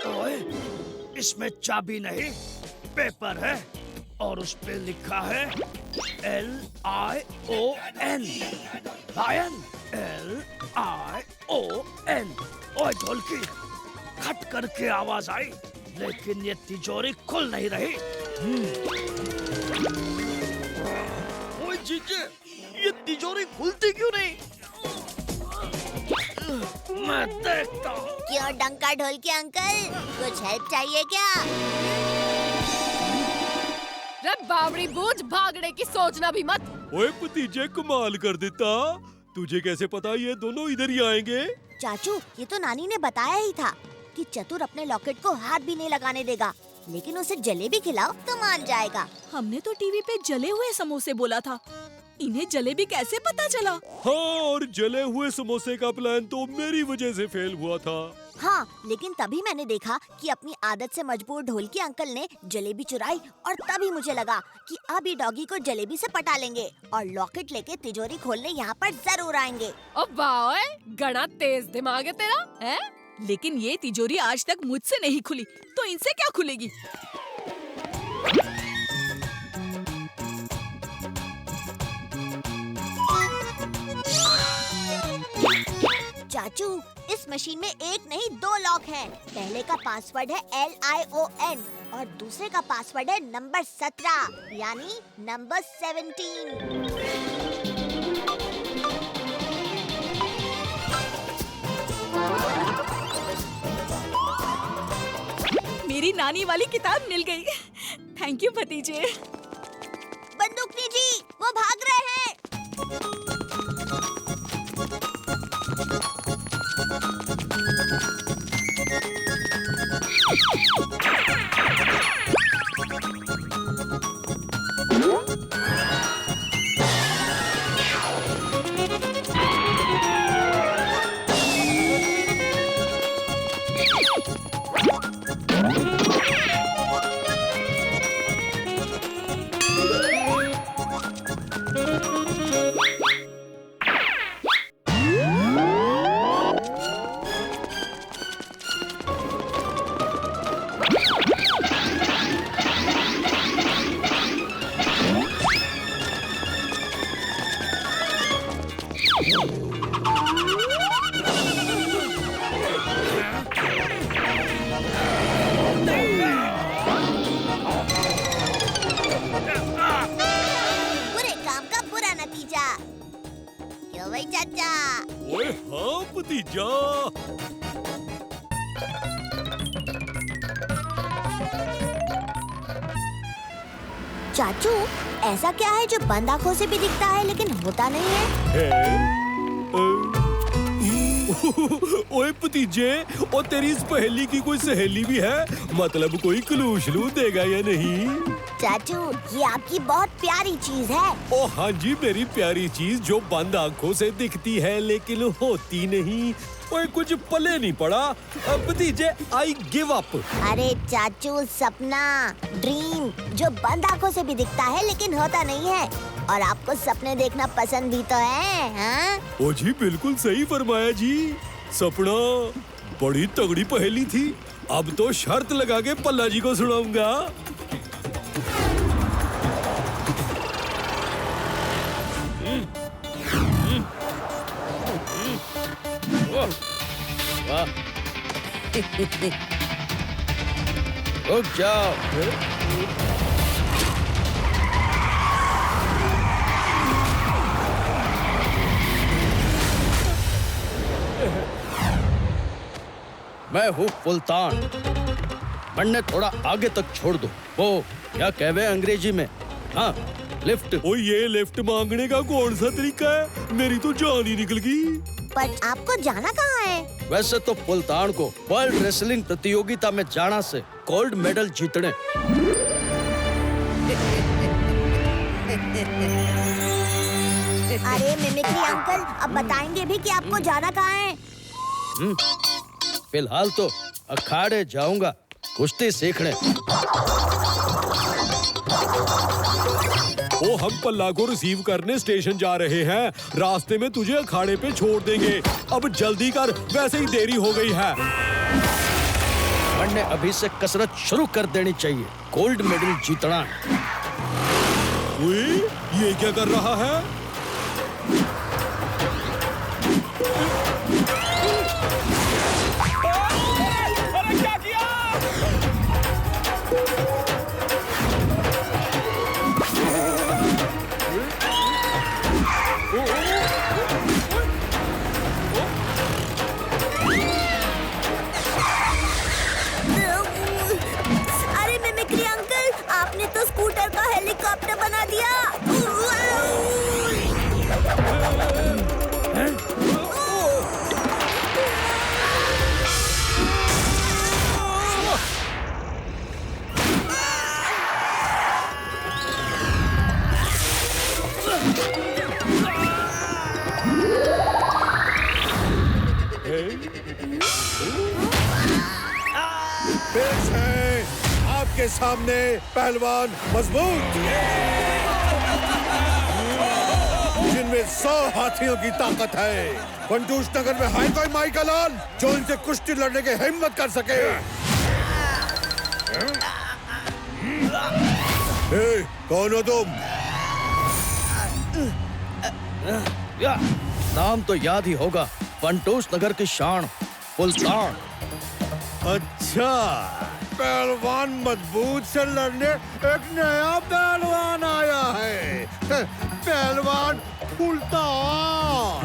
ओए, इसमें चाबी नहीं, पेपर है और उस पे लिखा है LION, लायन। LION। ओए ढोलकी, खट करके आवाज आई, लेकिन ये तिजोरी खुल नहीं रही। ओए जीजे, ये तिजोरी खुलती क्यों नहीं? मैं देखता हूँ। क्यों डंका ढोल के अंकल, कुछ हेल्प चाहिए क्या? रे बावड़ी बूझ, भागने की सोचना भी मत। ओए भतीजे कमाल कर देता। तुझे कैसे पता ये दोनों इधर ही आएंगे? चाचू, ये तो नानी ने बताया ही था कि चतुर अपने लॉकेट को हाथ भी नहीं लगाने देगा, लेकिन उसे जलेबी खिलाओ तो मान जाएगा। हमने तो टीवी पे जले हुए समोसे बोला था, इन्हें जलेबी कैसे पता चला? हाँ, और जले हुए समोसे का प्लान तो मेरी वजह से फेल हुआ था। हाँ, लेकिन तभी मैंने देखा कि अपनी आदत से मजबूर ढोलकी अंकल ने जलेबी चुराई, और तभी मुझे लगा कि अब ये डॉगी को जलेबी से पटा लेंगे और लॉकेट लेके तिजोरी खोलने यहाँ पर जरूर आएंगे। ओ वाह, गणा तेज दिमाग है तेरा, है? लेकिन ये तिजोरी आज तक मुझसे नहीं खुली, तो इनसे क्या खुलेगी? चाचू, इस मशीन में एक नहीं 2 लॉक हैं। पहले का पासवर्ड है LION और दूसरे का पासवर्ड है नंबर 17, यानी नंबर 17। मेरी नानी वाली किताब मिल गई। थैंक यू भतीजे। बंदूकनी जी, वो भाग रहे हैं। बुरे काम का बुरा नतीजा। क्यों भाई चाचा? ओए हाँ भतीजा। चाचू, ऐसा क्या है जो बंद आंखों से भी दिखता है लेकिन होता नहीं है? ओए भतीजे, और तेरी इस पहेली की कोई सहेली भी है? मतलब कोई क्लू श्लू देगा या नहीं? चाचू, ये आपकी बहुत प्यारी चीज है। ओ हाँ जी, मेरी प्यारी चीज जो बंद आंखों से दिखती है लेकिन होती नहीं। ओए कुछ पले नहीं पड़ा। अब भतीजे, आई गिव अप। अरे चाचू, सपना, ड्रीम जो बंद आंखों से भी दिखता है लेकिन होता नहीं है। और आपको सपने देखना पसंद भी तो है, हाँ? ओ जी, बिल्कुल सही फरमाया जी। सपना बड़ी तगड़ी पहेली थी। अब तो शर्त लगा के पल्ला जी को सुनाऊंगा। वाह। रुक जाओ। मैं हूँ सुल्तान। बनने थोड़ा आगे तक छोड़ दो। वो क्या कहवे अंग्रेजी में? हाँ, लिफ्ट। ओ ये लिफ्ट मांगने का कौन सा तरीका है? मेरी तो जान ही निकल गई। पर आपको जाना कहाँ है? वैसे तो सुल्तान को वर्ल्ड रेसलिंग प्रतियोगिता में जाना से गोल्ड मेडल जीतने। अरे मिमिक्री अंकल, अब बताएंगे भी कि आपको जाना कहाँ है? फिलहाल तो अखाड़े जाऊंगा कुश्ती सीखने। ओ हम पल्ला को रिसीव करने स्टेशन जा रहे हैं। रास्ते में तुझे अखाड़े पे छोड़ देंगे। अब जल्दी कर, वैसे ही देरी हो गई है। वरने अभी से कसरत शुरू कर देनी चाहिए। गोल्ड मेडल जीतना है। ओए, ये क्या कर रहा है? अरे क्या किया? अरे मिमिक्री अंकल, आपने तो स्कूटर का हेलीकॉप्टर बना दिया। पेश है आपके सामने पहलवान मजबूत, जिनमें 100 हाथियों की ताकत है। फंटूश नगर में है कोई माई का लाल जो इनसे कुश्ती लड़ने की हिम्मत कर सके? कौन हो तुम? नाम तो याद ही होगा, फंटूश नगर की शान सुल्तान। अच्छा, पहलवान मजबूत से लड़ने एक नया पहलवान आया है। पहलवान सुल्तान।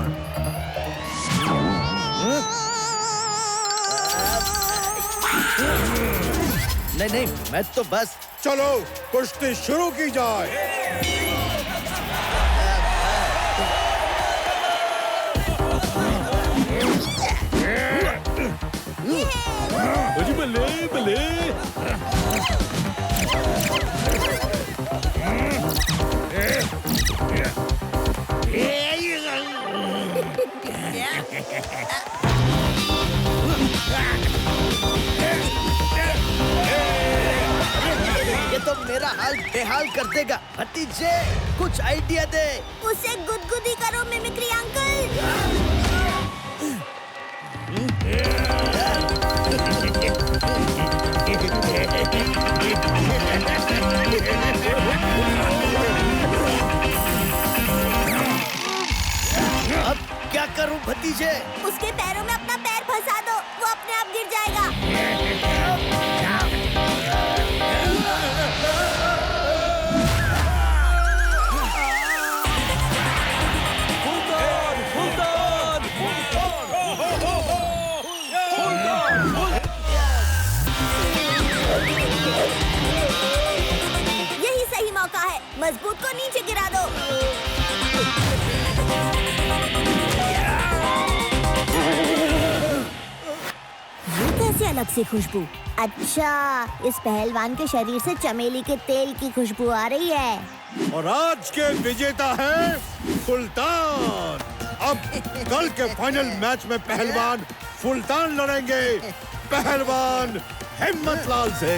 नहीं, मैं तो बस। चलो कुश्ती शुरू की जाए। अजी बल्ले बल्ले। ये तो मेरा हाल बेहाल कर देगा। भतीजे, कुछ आइडिया दे। उसे गुदगुदी करो मिमिक्री अंकल। अब क्या करूं भतीजे? उसके पैरों में अपना पैर फंसा दो, वो अपने आप गिर जाएगा। यही सही मौका है, मजबूत को नीचे गिरा दो। ये कैसे अलग से खुशबू? अच्छा, इस पहलवान के शरीर से चमेली के तेल की खुशबू आ रही है। और आज के विजेता है सुल्तान। अब कल के फाइनल मैच में पहलवान सुल्तान लड़ेंगे पहलवान हिम्मत लाल से।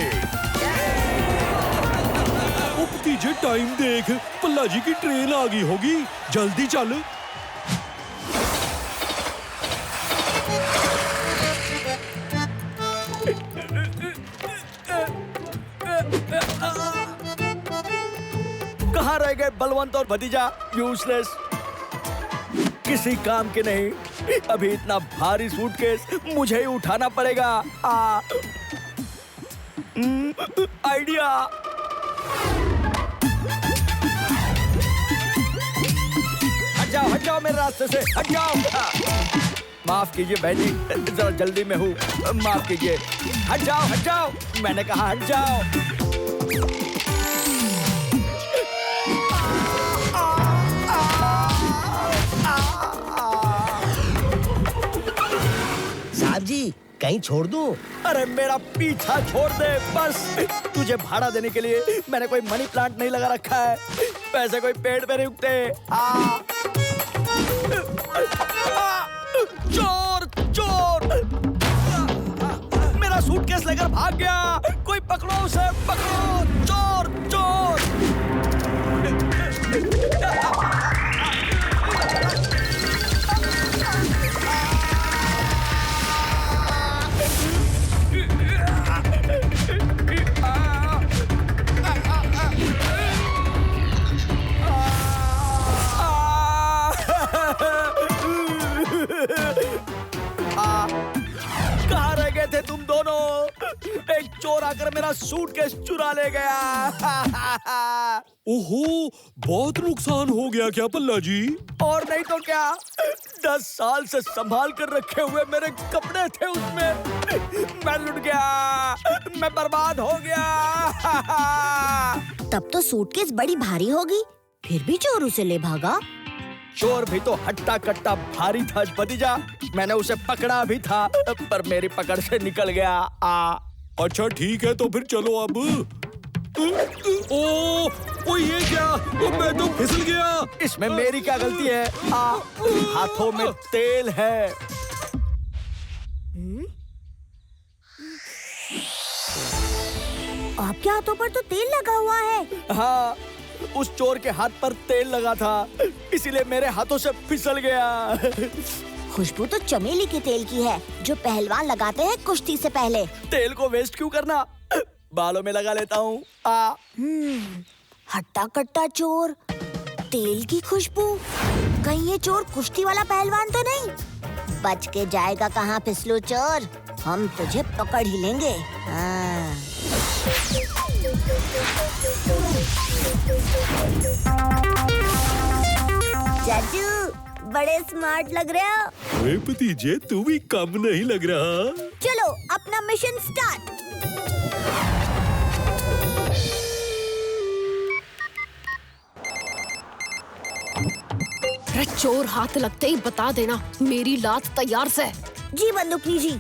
ओ भतीजे टाइम देख, पल्ला जी की ट्रेन आ गई होगी, जल्दी चल। कहाँ रह गए बलवंत और भतीजा? यूजलेस, किसी काम के नहीं। अभी इतना भारी सूटकेस मुझे ही उठाना पड़ेगा। आइडिया। हट जाओ मेरे रास्ते से, हट जाओ। माफ कीजिए बहन जी, जरा जल्दी में हूँ, माफ कीजिए। हट जाओ, मैंने कहा हट जाओ। साहब जी, कहीं छोड़ दूं? अरे मेरा पीछा छोड़ दे बस। तुझे भाड़ा देने के लिए मैंने कोई मनी प्लांट नहीं लगा रखा है। पैसे कोई पेड़ पे नहीं उगते। चोर चोर, मेरा सूटकेस लेकर भाग गया। कोई पकड़ो उसे, पकड़ो। चोर चोर। कहाँ रह गए थे तुम दोनों? एक चोर आकर मेरा सूटकेस चुरा ले गया। ओहो, बहुत नुकसान हो गया क्या पल्ला जी? और नहीं तो क्या, 10 साल से संभाल कर रखे हुए मेरे कपड़े थे उसमें। मैं लुट गया, मैं बर्बाद हो गया। तब तो सूटकेस बड़ी भारी होगी, फिर भी चोर उसे ले भागा। चोर भी तो हट्टा कट्टा भारी था भतीजा। मैंने उसे पकड़ा भी था, पर मेरी पकड़ से निकल गया। अच्छा ठीक है, तो फिर चलो अब। ओ ये क्या? मैं तो फिसल गया। इसमें मेरी क्या गलती है? हाथों में तेल है। आपके हाथों पर तो तेल लगा हुआ है। हाँ, उस चोर के हाथ पर तेल लगा था, इसीलिए मेरे हाथों से फिसल गया। खुशबू तो चमेली के तेल की है, जो पहलवान लगाते हैं कुश्ती से पहले। तेल को वेस्ट क्यों करना, बालों में लगा लेता हूँ। हट्टा कट्टा चोर, तेल की खुशबू। कहीं ये चोर कुश्ती वाला पहलवान तो नहीं? बच के जाएगा कहाँ फिसलू चोर, हम तुझे पकड़ ही लेंगे। चाचू, बड़े स्मार्ट लग रहे हो। अरे भतीजे, तू भी कम नहीं लग रहा। चलो अपना मिशन स्टार्ट। अरे चोर हाथ लगते ही बता देना, मेरी लात तैयार से। जी बंदूकनी जी।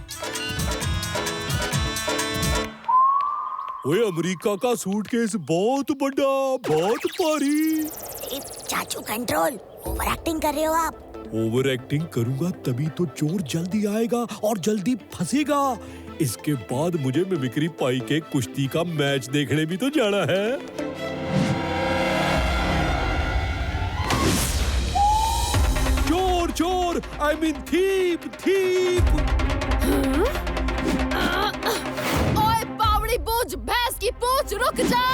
ओए, अमेरिका का सूटकेस बहुत बड़ा, बहुत भारी। चाचू कंट्रोल, ओवर एक्टिंग कर रहे हो आप। ओवर एक्टिंग करूंगा तभी तो चोर जल्दी आएगा और जल्दी फंसेगा। इसके बाद मुझे मिमिक्री पाई के कुश्ती का मैच देखने भी तो जाना है। चोर चोर, आई मीन थीप थीप। ओए बावड़ी पूंछ, भैंस की पूंछ, रुक जा।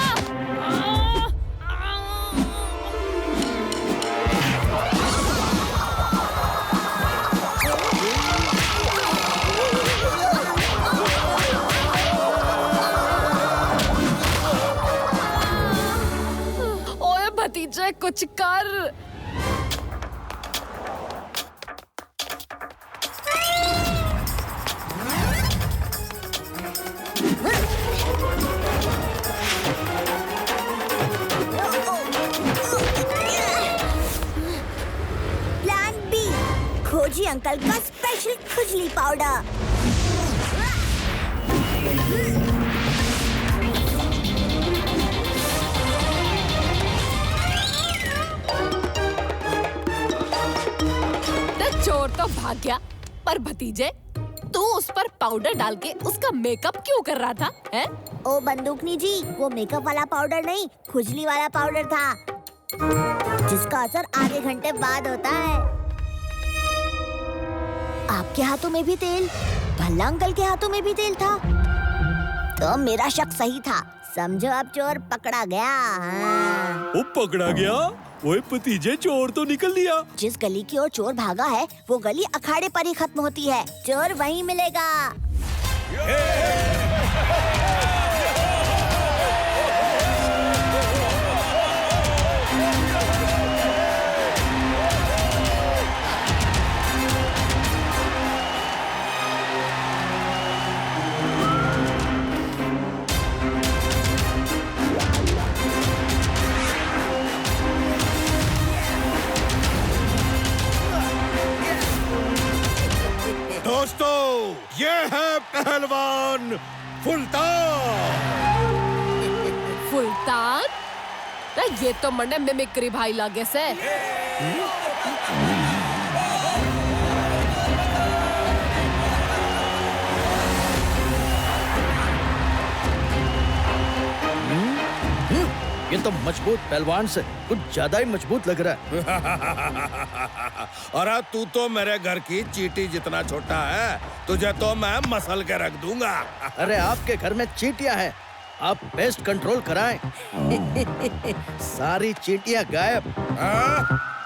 ओए भतीजे, कुछ कर। प्लान बी, खोजी अंकल का स्पेशल खुजली पाउडर। तो भाग गया, पर भतीजे तू उस पर पाउडर डाल के उसका मेकअप क्यों कर रहा था? हैं? ओ बंदूकनी जी, वो मेकअप वाला पाउडर नहीं, खुजली वाला पाउडर था, जिसका असर आधे घंटे बाद होता है। आपके हाथों में भी तेल, भल्ला अंकल के हाथों में भी तेल था, तो मेरा शक सही था। समझो अब चोर पकड़ा गया। हाँ। वो पकड़ा गया? ओए भतीजे, चोर तो निकल लिया। जिस गली की ओर चोर भागा है, वो गली अखाड़े पर ही खत्म होती है। चोर वहीं मिलेगा। दोस्तों, ये है पहलवान फुल्तान। फुल्तान? ये तो मने मिमिक्री भाई लागे से। ये तो मजबूत पहलवान से कुछ ज्यादा ही मजबूत लग रहा है। अरे तू तो मेरे घर की चींटी जितना छोटा है, तुझे तो मैं मसल के रख दूंगा। अरे आपके घर में चींटियां हैं, आप पेस्ट कंट्रोल कराएं। सारी चींटियां गायब।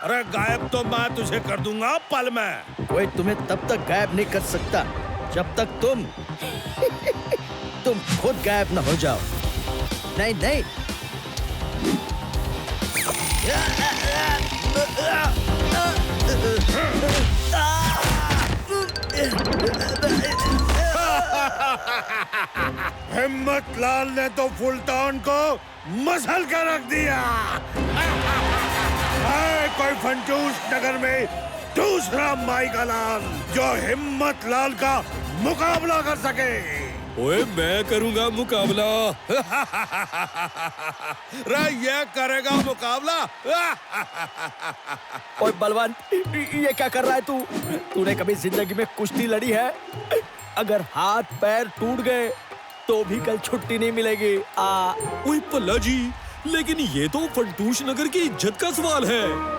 अरे गायब तो मैं तुझे कर दूंगा पल में। कोई तुम्हें तब तक गायब नहीं कर सकता जब तक तुम खुद गायब न हो जाओ। नहीं नहीं, हिम्मत लाल ने तो फुल्तान को मसल कर रख दिया। है कोई फंटूस नगर में दूसरा माई का लाल जो हिम्मत लाल का मुकाबला कर सके? ओए मैं करूंगा मुकाबला। रे ये करेगा मुकाबला? ओए बलवान, ये क्या कर रहा है तू? तूने कभी जिंदगी में कुश्ती लड़ी है? अगर हाथ पैर टूट गए तो भी कल छुट्टी नहीं मिलेगी। ओए पल्ला जी, लेकिन ये तो फंटूश नगर की इज्जत का सवाल है।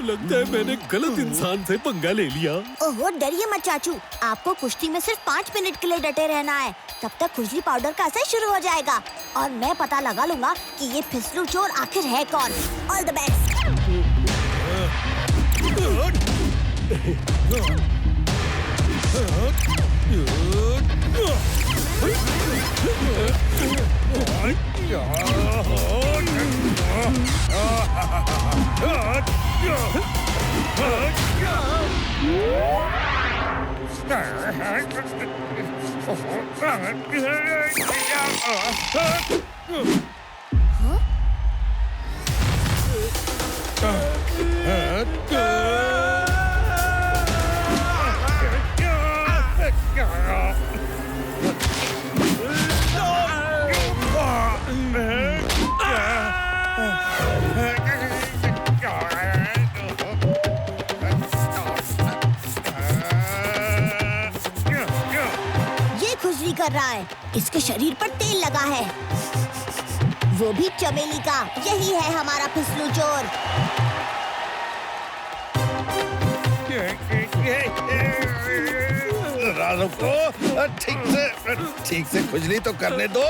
लगता है मैंने गलत इंसान से पंगा ले लिया। ओहो, डरिए मत चाचू, आपको कुश्ती में सिर्फ 5 मिनट के लिए डटे रहना है। तब तक खुजली पाउडर का असर शुरू हो जाएगा और मैं पता लगा लूंगा कि ये फिसलू चोर आखिर है कौन। All the best. कर रहा है, इसके शरीर पर तेल लगा है, वो भी चमेली का। यही है हमारा फिसलू चोर। रुको, ठीक से खुजली तो करने दो।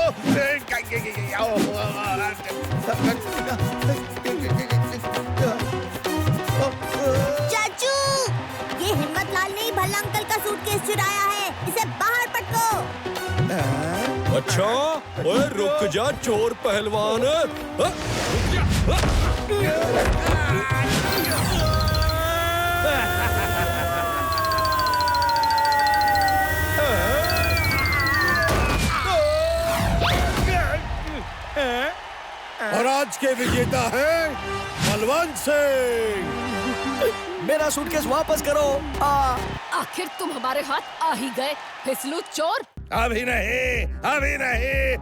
चाचू, ये हिम्मत लाल ने ही भल्ला अंकल का सूटकेस चुराया है, इसे बाहर पटको। अच्छा, ओए रुक जा चोर पहलवान। और आज के विजेता है बलवंत सिंह। मेरा सूटकेस वापस करो। आखिर तुम हमारे हाथ आ ही गए फिसलू चोर। अभी नहीं, अभी नहीं।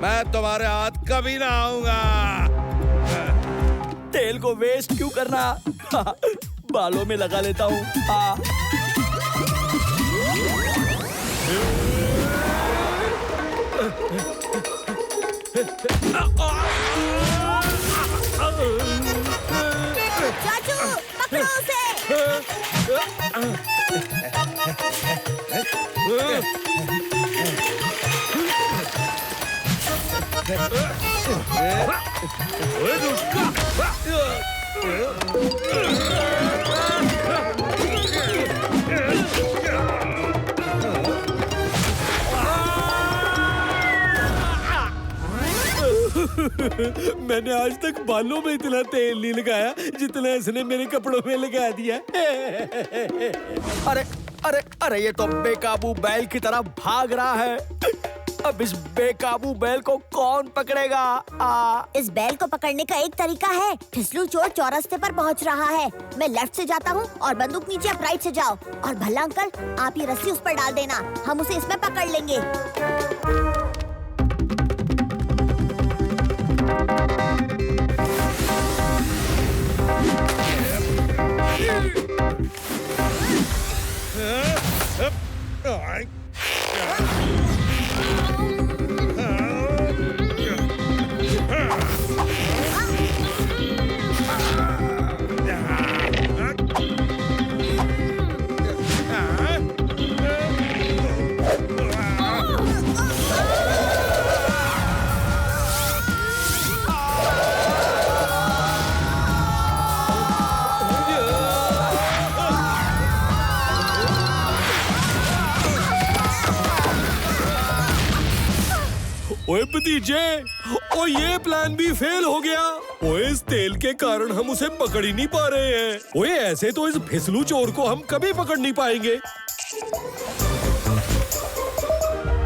मैं तुम्हारे हाथ कभी ना आऊंगा। तेल को वेस्ट क्यों करना? बालों में लगा लेता हूँ। चाचू पकड़ो उसे। मैंने आज तक बालों में इतना तेल नहीं लगाया जितना इसने मेरे कपड़ों में लगा दिया। अरे अरे अरे, ये तो बेकाबू बैल की तरह भाग रहा है। अब इस बेकाबू बैल को कौन पकड़ेगा? इस बैल को पकड़ने का एक तरीका है। फिसलू चोर चौरस्ते पर पहुंच रहा है। मैं लेफ्ट से जाता हूं और बंदूक नीचे, आप राइट से जाओ। और भला अंकल, आप ये रस्सी उस पर डाल देना, हम उसे इसमें पकड़ लेंगे। ओए भतीजे, ओ ये प्लान भी फेल हो गया। ओए इस तेल के कारण हम उसे पकड़ ही नहीं पा रहे हैं। ओए ऐसे तो इस फिसलू चोर को हम कभी पकड़ नहीं पाएंगे।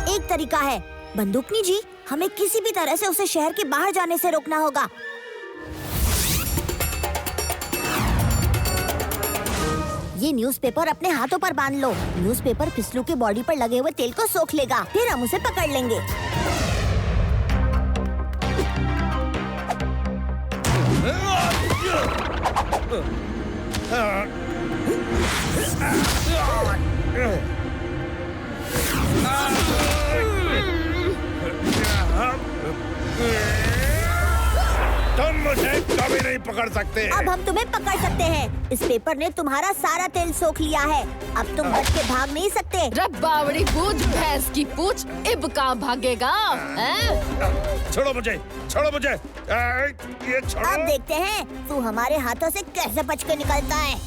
एक तरीका है, बंदूकनी जी, हमें किसी भी तरह से उसे शहर के बाहर जाने से रोकना होगा। ये न्यूज़पेपर अपने हाथों पर बांध लो। न्यूज़पेपर फिसलू के बॉडी पर लगे हुए तेल को सोख लेगा, फिर हम उसे पकड़ लेंगे। तुम मुझे कभी नहीं पकड़ सकते। अब हम तुम्हें पकड़ सकते हैं। इस पेपर ने तुम्हारा सारा तेल सोख लिया है। अब तुम बच के भाग नहीं सकते। रब्बावड़ी पूछ, भैंस की पूछ, इब कहाँ भागेगा? छोड़ो मुझे, छोड़ो मुझे। ये छोड़ो। अब देखते हैं तू हमारे हाथों से कैसे बच के निकलता है।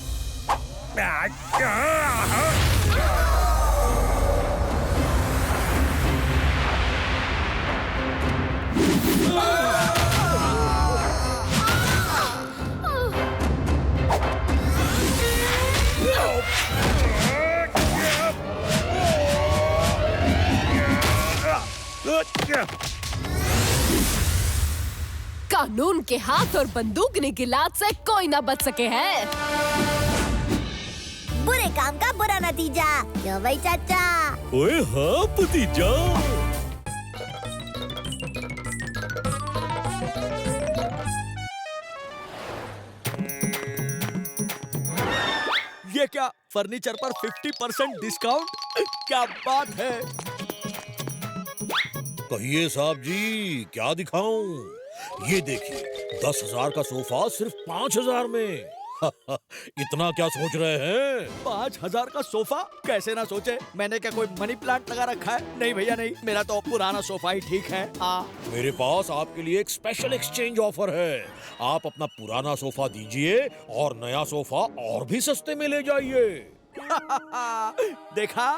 कानून के हाथ और बंदूकनी की लात से कोई ना बच सके है। बुरे काम का बुरा नतीजा, क्यों भाई चाचा? ओए हाँ भतीजा। ये क्या, फर्नीचर पर 50% डिस्काउंट? क्या बात है। कहिए साहब जी, क्या दिखाऊं? ये देखिए, 10,000 का सोफा सिर्फ 5,000 में। इतना क्या सोच रहे हैं? 5,000 का सोफा? कैसे ना सोचे, मैंने क्या कोई मनी प्लांट लगा रखा है? नहीं भैया नहीं, मेरा तो पुराना सोफा ही ठीक है। मेरे पास आपके लिए एक स्पेशल एक्सचेंज ऑफर है। आप अपना पुराना सोफा दीजिए और नया सोफा और भी सस्ते में ले जाइए। देखा,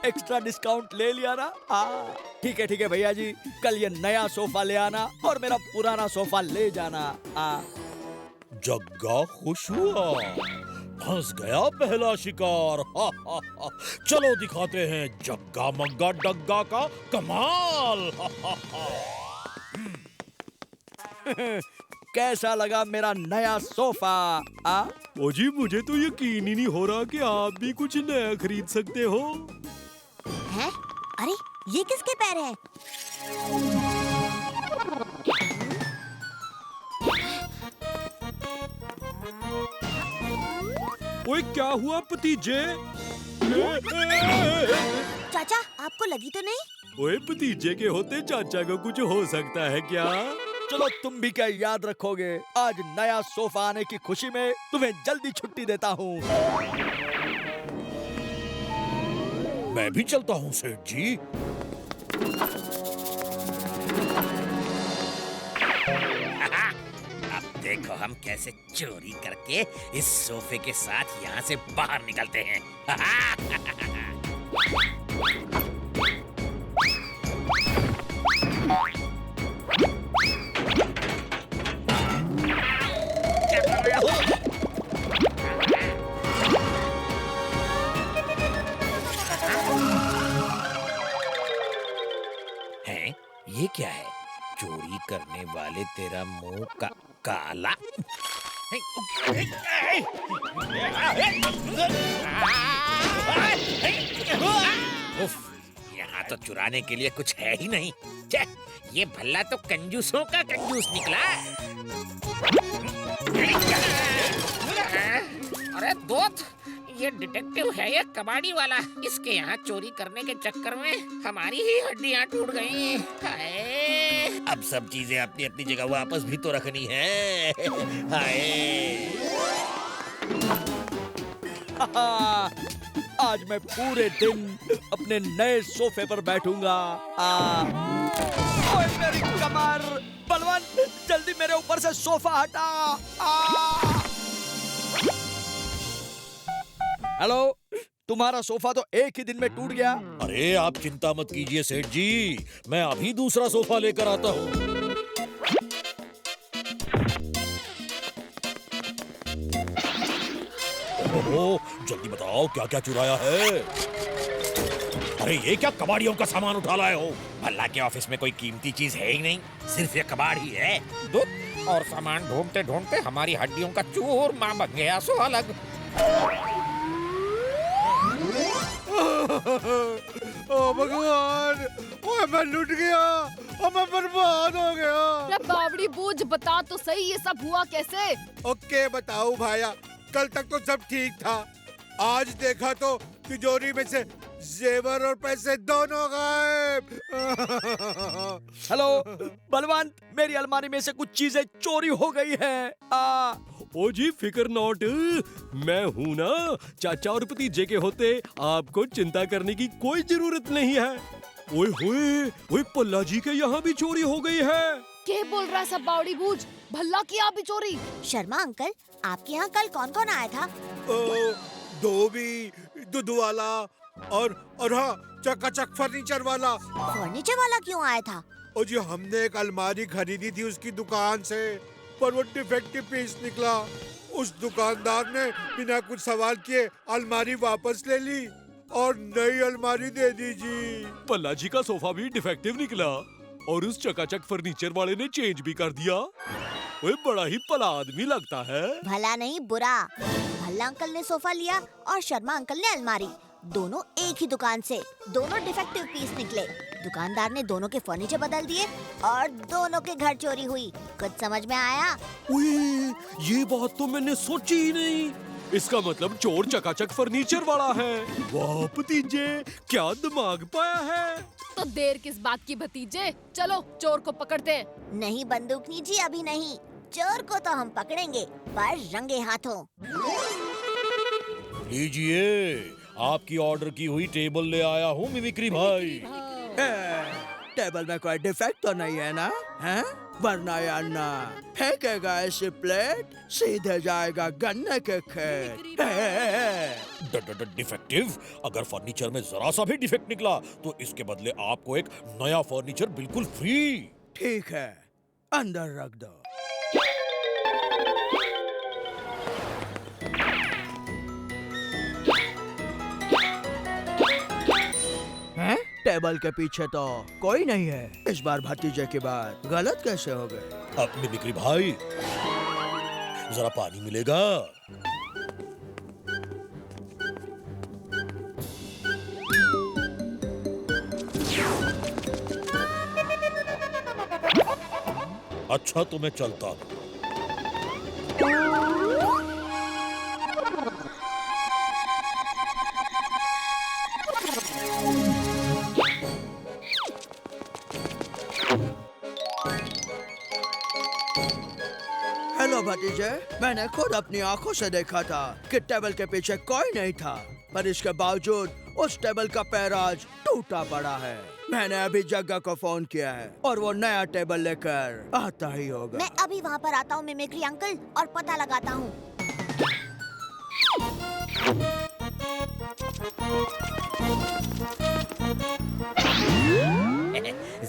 एक्स्ट्रा डिस्काउंट ले लिया ना। ठीक है भैया जी, कल ये नया सोफा ले आना और मेरा पुराना सोफा ले जाना। जग्गा खुश हुआ, फंस गया पहला शिकार। चलो दिखाते हैं जग्गा मग्गा डग्गा का कमाल। कैसा लगा मेरा नया सोफा? ओ जी मुझे तो यकीन ही नहीं हो रहा कि आप भी कुछ नया खरीद सकते हो। हैं? अरे ये किसके पैर हैं? ओए क्या हुआ भतीजे? चाचा आपको लगी तो नहीं? ओए भतीजे के होते चाचा को कुछ हो सकता है क्या? चलो तुम भी क्या याद रखोगे, आज नया सोफा आने की खुशी में तुम्हें जल्दी छुट्टी देता हूँ। मैं भी चलता हूँ सेठ जी। अब देखो हम कैसे चोरी करके इस सोफे के साथ यहाँ से बाहर निकलते हैं। क्या कर रहे हो? हैं? ये क्या है? चोरी करने वाले तेरा मुंह काला। उफ, यहाँ तो चुराने के लिए कुछ है ही नहीं। छे, ये भल्ला तो कंजूसों का कंजूस निकला। अरे दोस्त, ये डिटेक्टिव है या कबाड़ी वाला? इसके यहाँ चोरी करने के चक्कर में हमारी ही हड्डियाँ टूट गई। हाय, अब सब चीजें अपनी अपनी जगह वापस भी तो रखनी है। हाय। आज मैं पूरे दिन अपने नए सोफे पर बैठूंगा। ओए मेरी कमर! बलवंत, जल्दी मेरे ऊपर से सोफा हटा। हेलो, तुम्हारा सोफा तो एक ही दिन में टूट गया। अरे आप चिंता मत कीजिए सेठ जी, मैं अभी दूसरा सोफा लेकर आता हूँ। ओहो, जल्दी बताओ क्या क्या चुराया है? अरे ये क्या कबाड़ियों का सामान उठा लाए हो? भल्ला के ऑफिस में कोई कीमती चीज है ही नहीं, सिर्फ ये कबाड़ ही है। दूध और सामान ढूंढते ढूंढते हमारी हड्डियों का चूरमा बन गया सो अलग। ओ भगवान, ओए मैं लुट गया और मैं बर्बाद हो गया। बावड़ी बूझ, बता तो सही ये सब हुआ कैसे? ओके बताओ भाया, कल तक तो सब ठीक था, आज देखा तो तिजोरी में से जेवर और पैसे दोनों गायब। हेलो बलवंत, मेरी अलमारी में से कुछ चीजें चोरी हो गई है। ओ जी फिकर नॉट, मैं हूँ ना। चाचा और भतीजे के होते आपको चिंता करने की कोई जरूरत नहीं है। ओए होए, ओए पल्ला जी के यहाँ भी चोरी हो गई है। क्या बोल रहा है सब बावड़ी बूझ? भल्ला की यहाँ भी चोरी? शर्मा अंकल, आपके यहाँ कल कौन कौन आया था? धोबी, दूध वाला और हाँ, चकाचक फर्नीचर वाला। फर्नीचर वाला क्यों आया था? और जी हमने एक अलमारी खरीदी थी उसकी दुकान से, पर वो डिफेक्टिव पीस निकला। उस दुकानदार ने बिना कुछ सवाल किए अलमारी वापस ले ली और नई अलमारी दे दी जी। पल्ला जी का सोफा भी डिफेक्टिव निकला और उस चकाचक फर्नीचर वाले ने चेंज भी कर दिया। वो बड़ा ही भला आदमी लगता है। भला नहीं बुरा। भल्ला अंकल ने सोफा लिया और शर्मा अंकल ने अलमारी, दोनों एक ही दुकान से। दोनों डिफेक्टिव पीस निकले। दुकानदार ने दोनों के फर्नीचर बदल दिए और दोनों के घर चोरी हुई। कुछ समझ में आया? ये बात तो मैंने सोची ही नहीं। इसका मतलब चोर चकाचक फर्नीचर वाला है। वाह भतीजे, क्या दिमाग पाया है। तो देर किस बात की भतीजे, चलो चोर को पकड़ते हैं। नहीं बंदूकनी जी, अभी नहीं। चोर को तो हम पकड़ेंगे, पर रंगे हाथों। लीजिए, आपकी ऑर्डर की हुई टेबल ले आया हूँ मिमिक्री भाई। टेबल में कोई डिफेक्ट तो नहीं है ना? हैं? वरना या अन्ना फेंकेगा ऐसी प्लेट, सीधे जाएगा गन्ने के खेत। डिफेक्टिव? अगर फर्नीचर में जरा सा भी डिफेक्ट निकला तो इसके बदले आपको एक नया फर्नीचर बिल्कुल फ्री। ठीक है, अंदर रख दो। टेबल के पीछे तो कोई नहीं है। इस बार भतीजे की बात गलत कैसे हो गई? अब मिमिक्री भाई, जरा पानी मिलेगा? अच्छा तो मैं चलता हूँ। हेलो भतीजे, मैंने खुद अपनी आंखों से देखा था कि टेबल के पीछे कोई नहीं था, पर इसके बावजूद उस टेबल का पैर आज टूटा पड़ा है। मैंने अभी जग्गा को फोन किया है और वो नया टेबल लेकर आता ही होगा। मैं अभी वहाँ पर आता हूँ मिमिक्री अंकल और पता लगाता हूँ।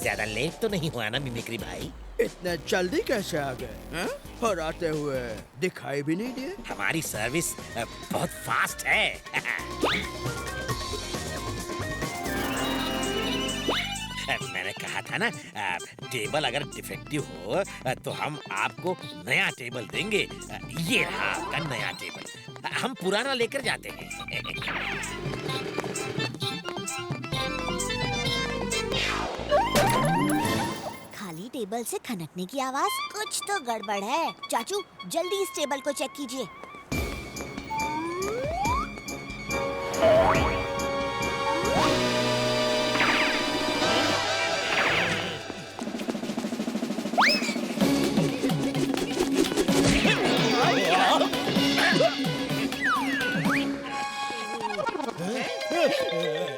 ज्यादा लेट तो नहीं हुआ ना मिमिक्री भाई? इतने जल्दी कैसे आ गए और आते हुए दिखाई भी नहीं दिए? हमारी सर्विस बहुत फास्ट है। मैंने कहा था ना, टेबल अगर डिफेक्टिव हो तो हम आपको नया टेबल देंगे। ये रहा आपका नया टेबल, हम पुराना लेकर जाते हैं। खाली टेबल से खनकने की आवाज, कुछ तो गड़बड़ है। चाचू जल्दी इस टेबल को चेक कीजिए।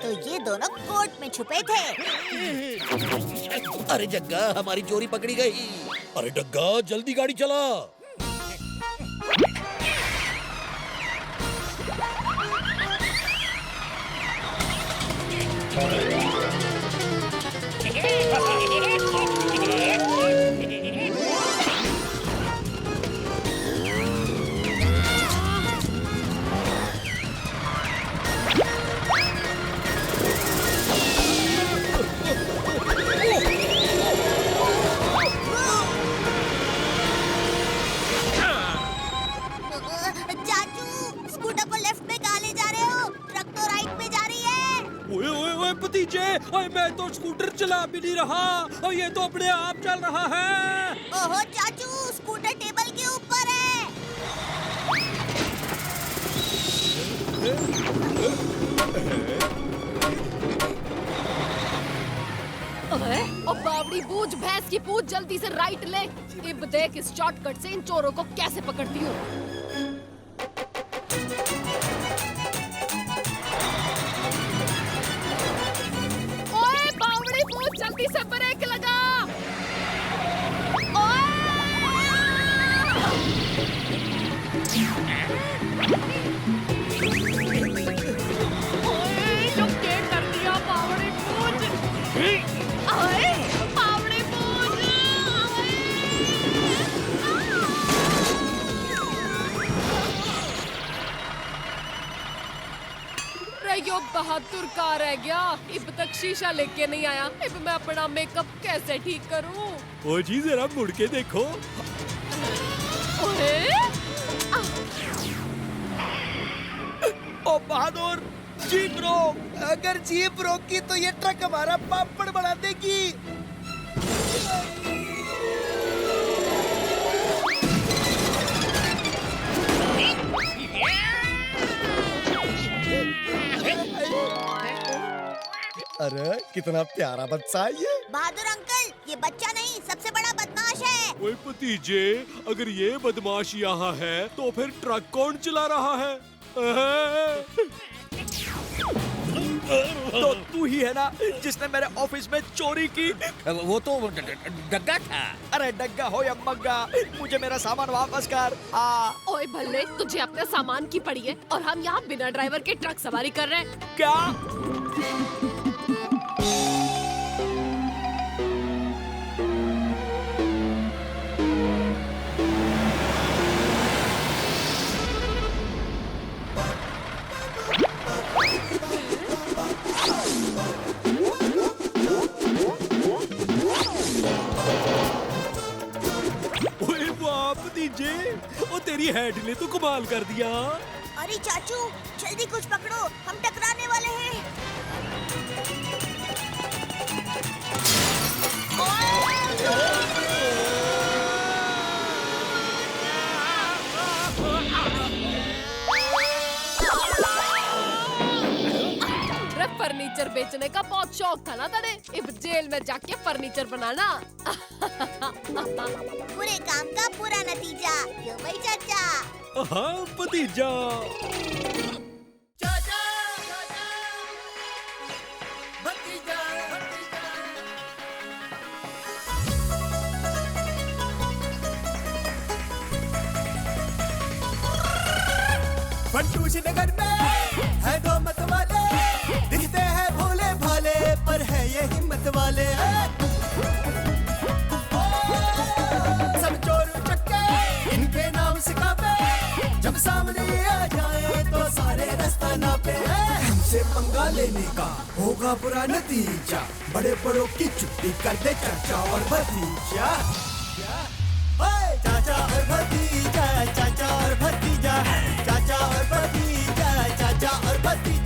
तो ये दोनों कोर्ट में छुपे थे। अरे जग्गा, हमारी चोरी पकड़ी गई। अरे डग्गा, जल्दी गाड़ी चला। ओए मैं तो स्कूटर चला भी नहीं रहा और ये तो अपने आप चल रहा है। ओहो चाचू, स्कूटर टेबल के ऊपर है। ओ बावड़ी बूझ, भैंस की पूछ, जल्दी से राइट ले। अब देख इस शॉर्टकट से इन चोरों को कैसे पकड़ती हूँ। जल्दी से ब्रेक लगा। जो क्या कर दिया पावड़ी पूछ। पावड़ी पूछ। यो बहादुर का रह गया, अब तक शीशा लेके नहीं आया। अब मैं अपना मेकअप कैसे ठीक करूं? ओ जी जरा मुड़ के देखो। ओ बहादुर, जीप रोक। अगर जीप रोकी तो ये ट्रक हमारा पापड़ बना देगी। अरे कितना प्यारा बच्चा है ये। बहादुर अंकल, ये बच्चा नहीं, सबसे बड़ा बदमाश है। ओए भतीजे, अगर ये बदमाश यहाँ है तो फिर ट्रक कौन चला रहा है? तो तू ही है ना जिसने मेरे ऑफिस में चोरी की? वो तो डग्गा था। अरे डग्गा हो या मग्गा, मुझे मेरा सामान वापस कर। ओए भल्ले, तुझे अपने सामान की पड़ी है और हम यहाँ बिना ड्राइवर के ट्रक सवारी कर रहे हैं। क्या? मेरी हेड ने तो कमाल कर दिया। अरे चाचू जल्दी कुछ पकड़ो, हम टकराने वाले हैं। फर्नीचर बेचने का बहुत शौक था ना तेरे, अब जेल में जाके फर्नीचर बनाना। बुरे काम का बुरा नतीजा, क्यों भाई चाचा? हाँ भतीजा। फंटूश नगर में है दो मत वाले, दिखते हैं भोले भाले पर है ये हिम्मत वाले। सब चोर चक्के इनके नाम सिखावे, जब सामने आ जाए तो सारे रास्ता नापे। हमसे पंगा लेने का होगा बुरा नतीजा, बड़े बड़ों की छुट्टी कर दे चाचा और भतीजा। चाचा और भतीजा, चाचा और भतीजा, चाचा और भतीजा, चाचा और भतीजा।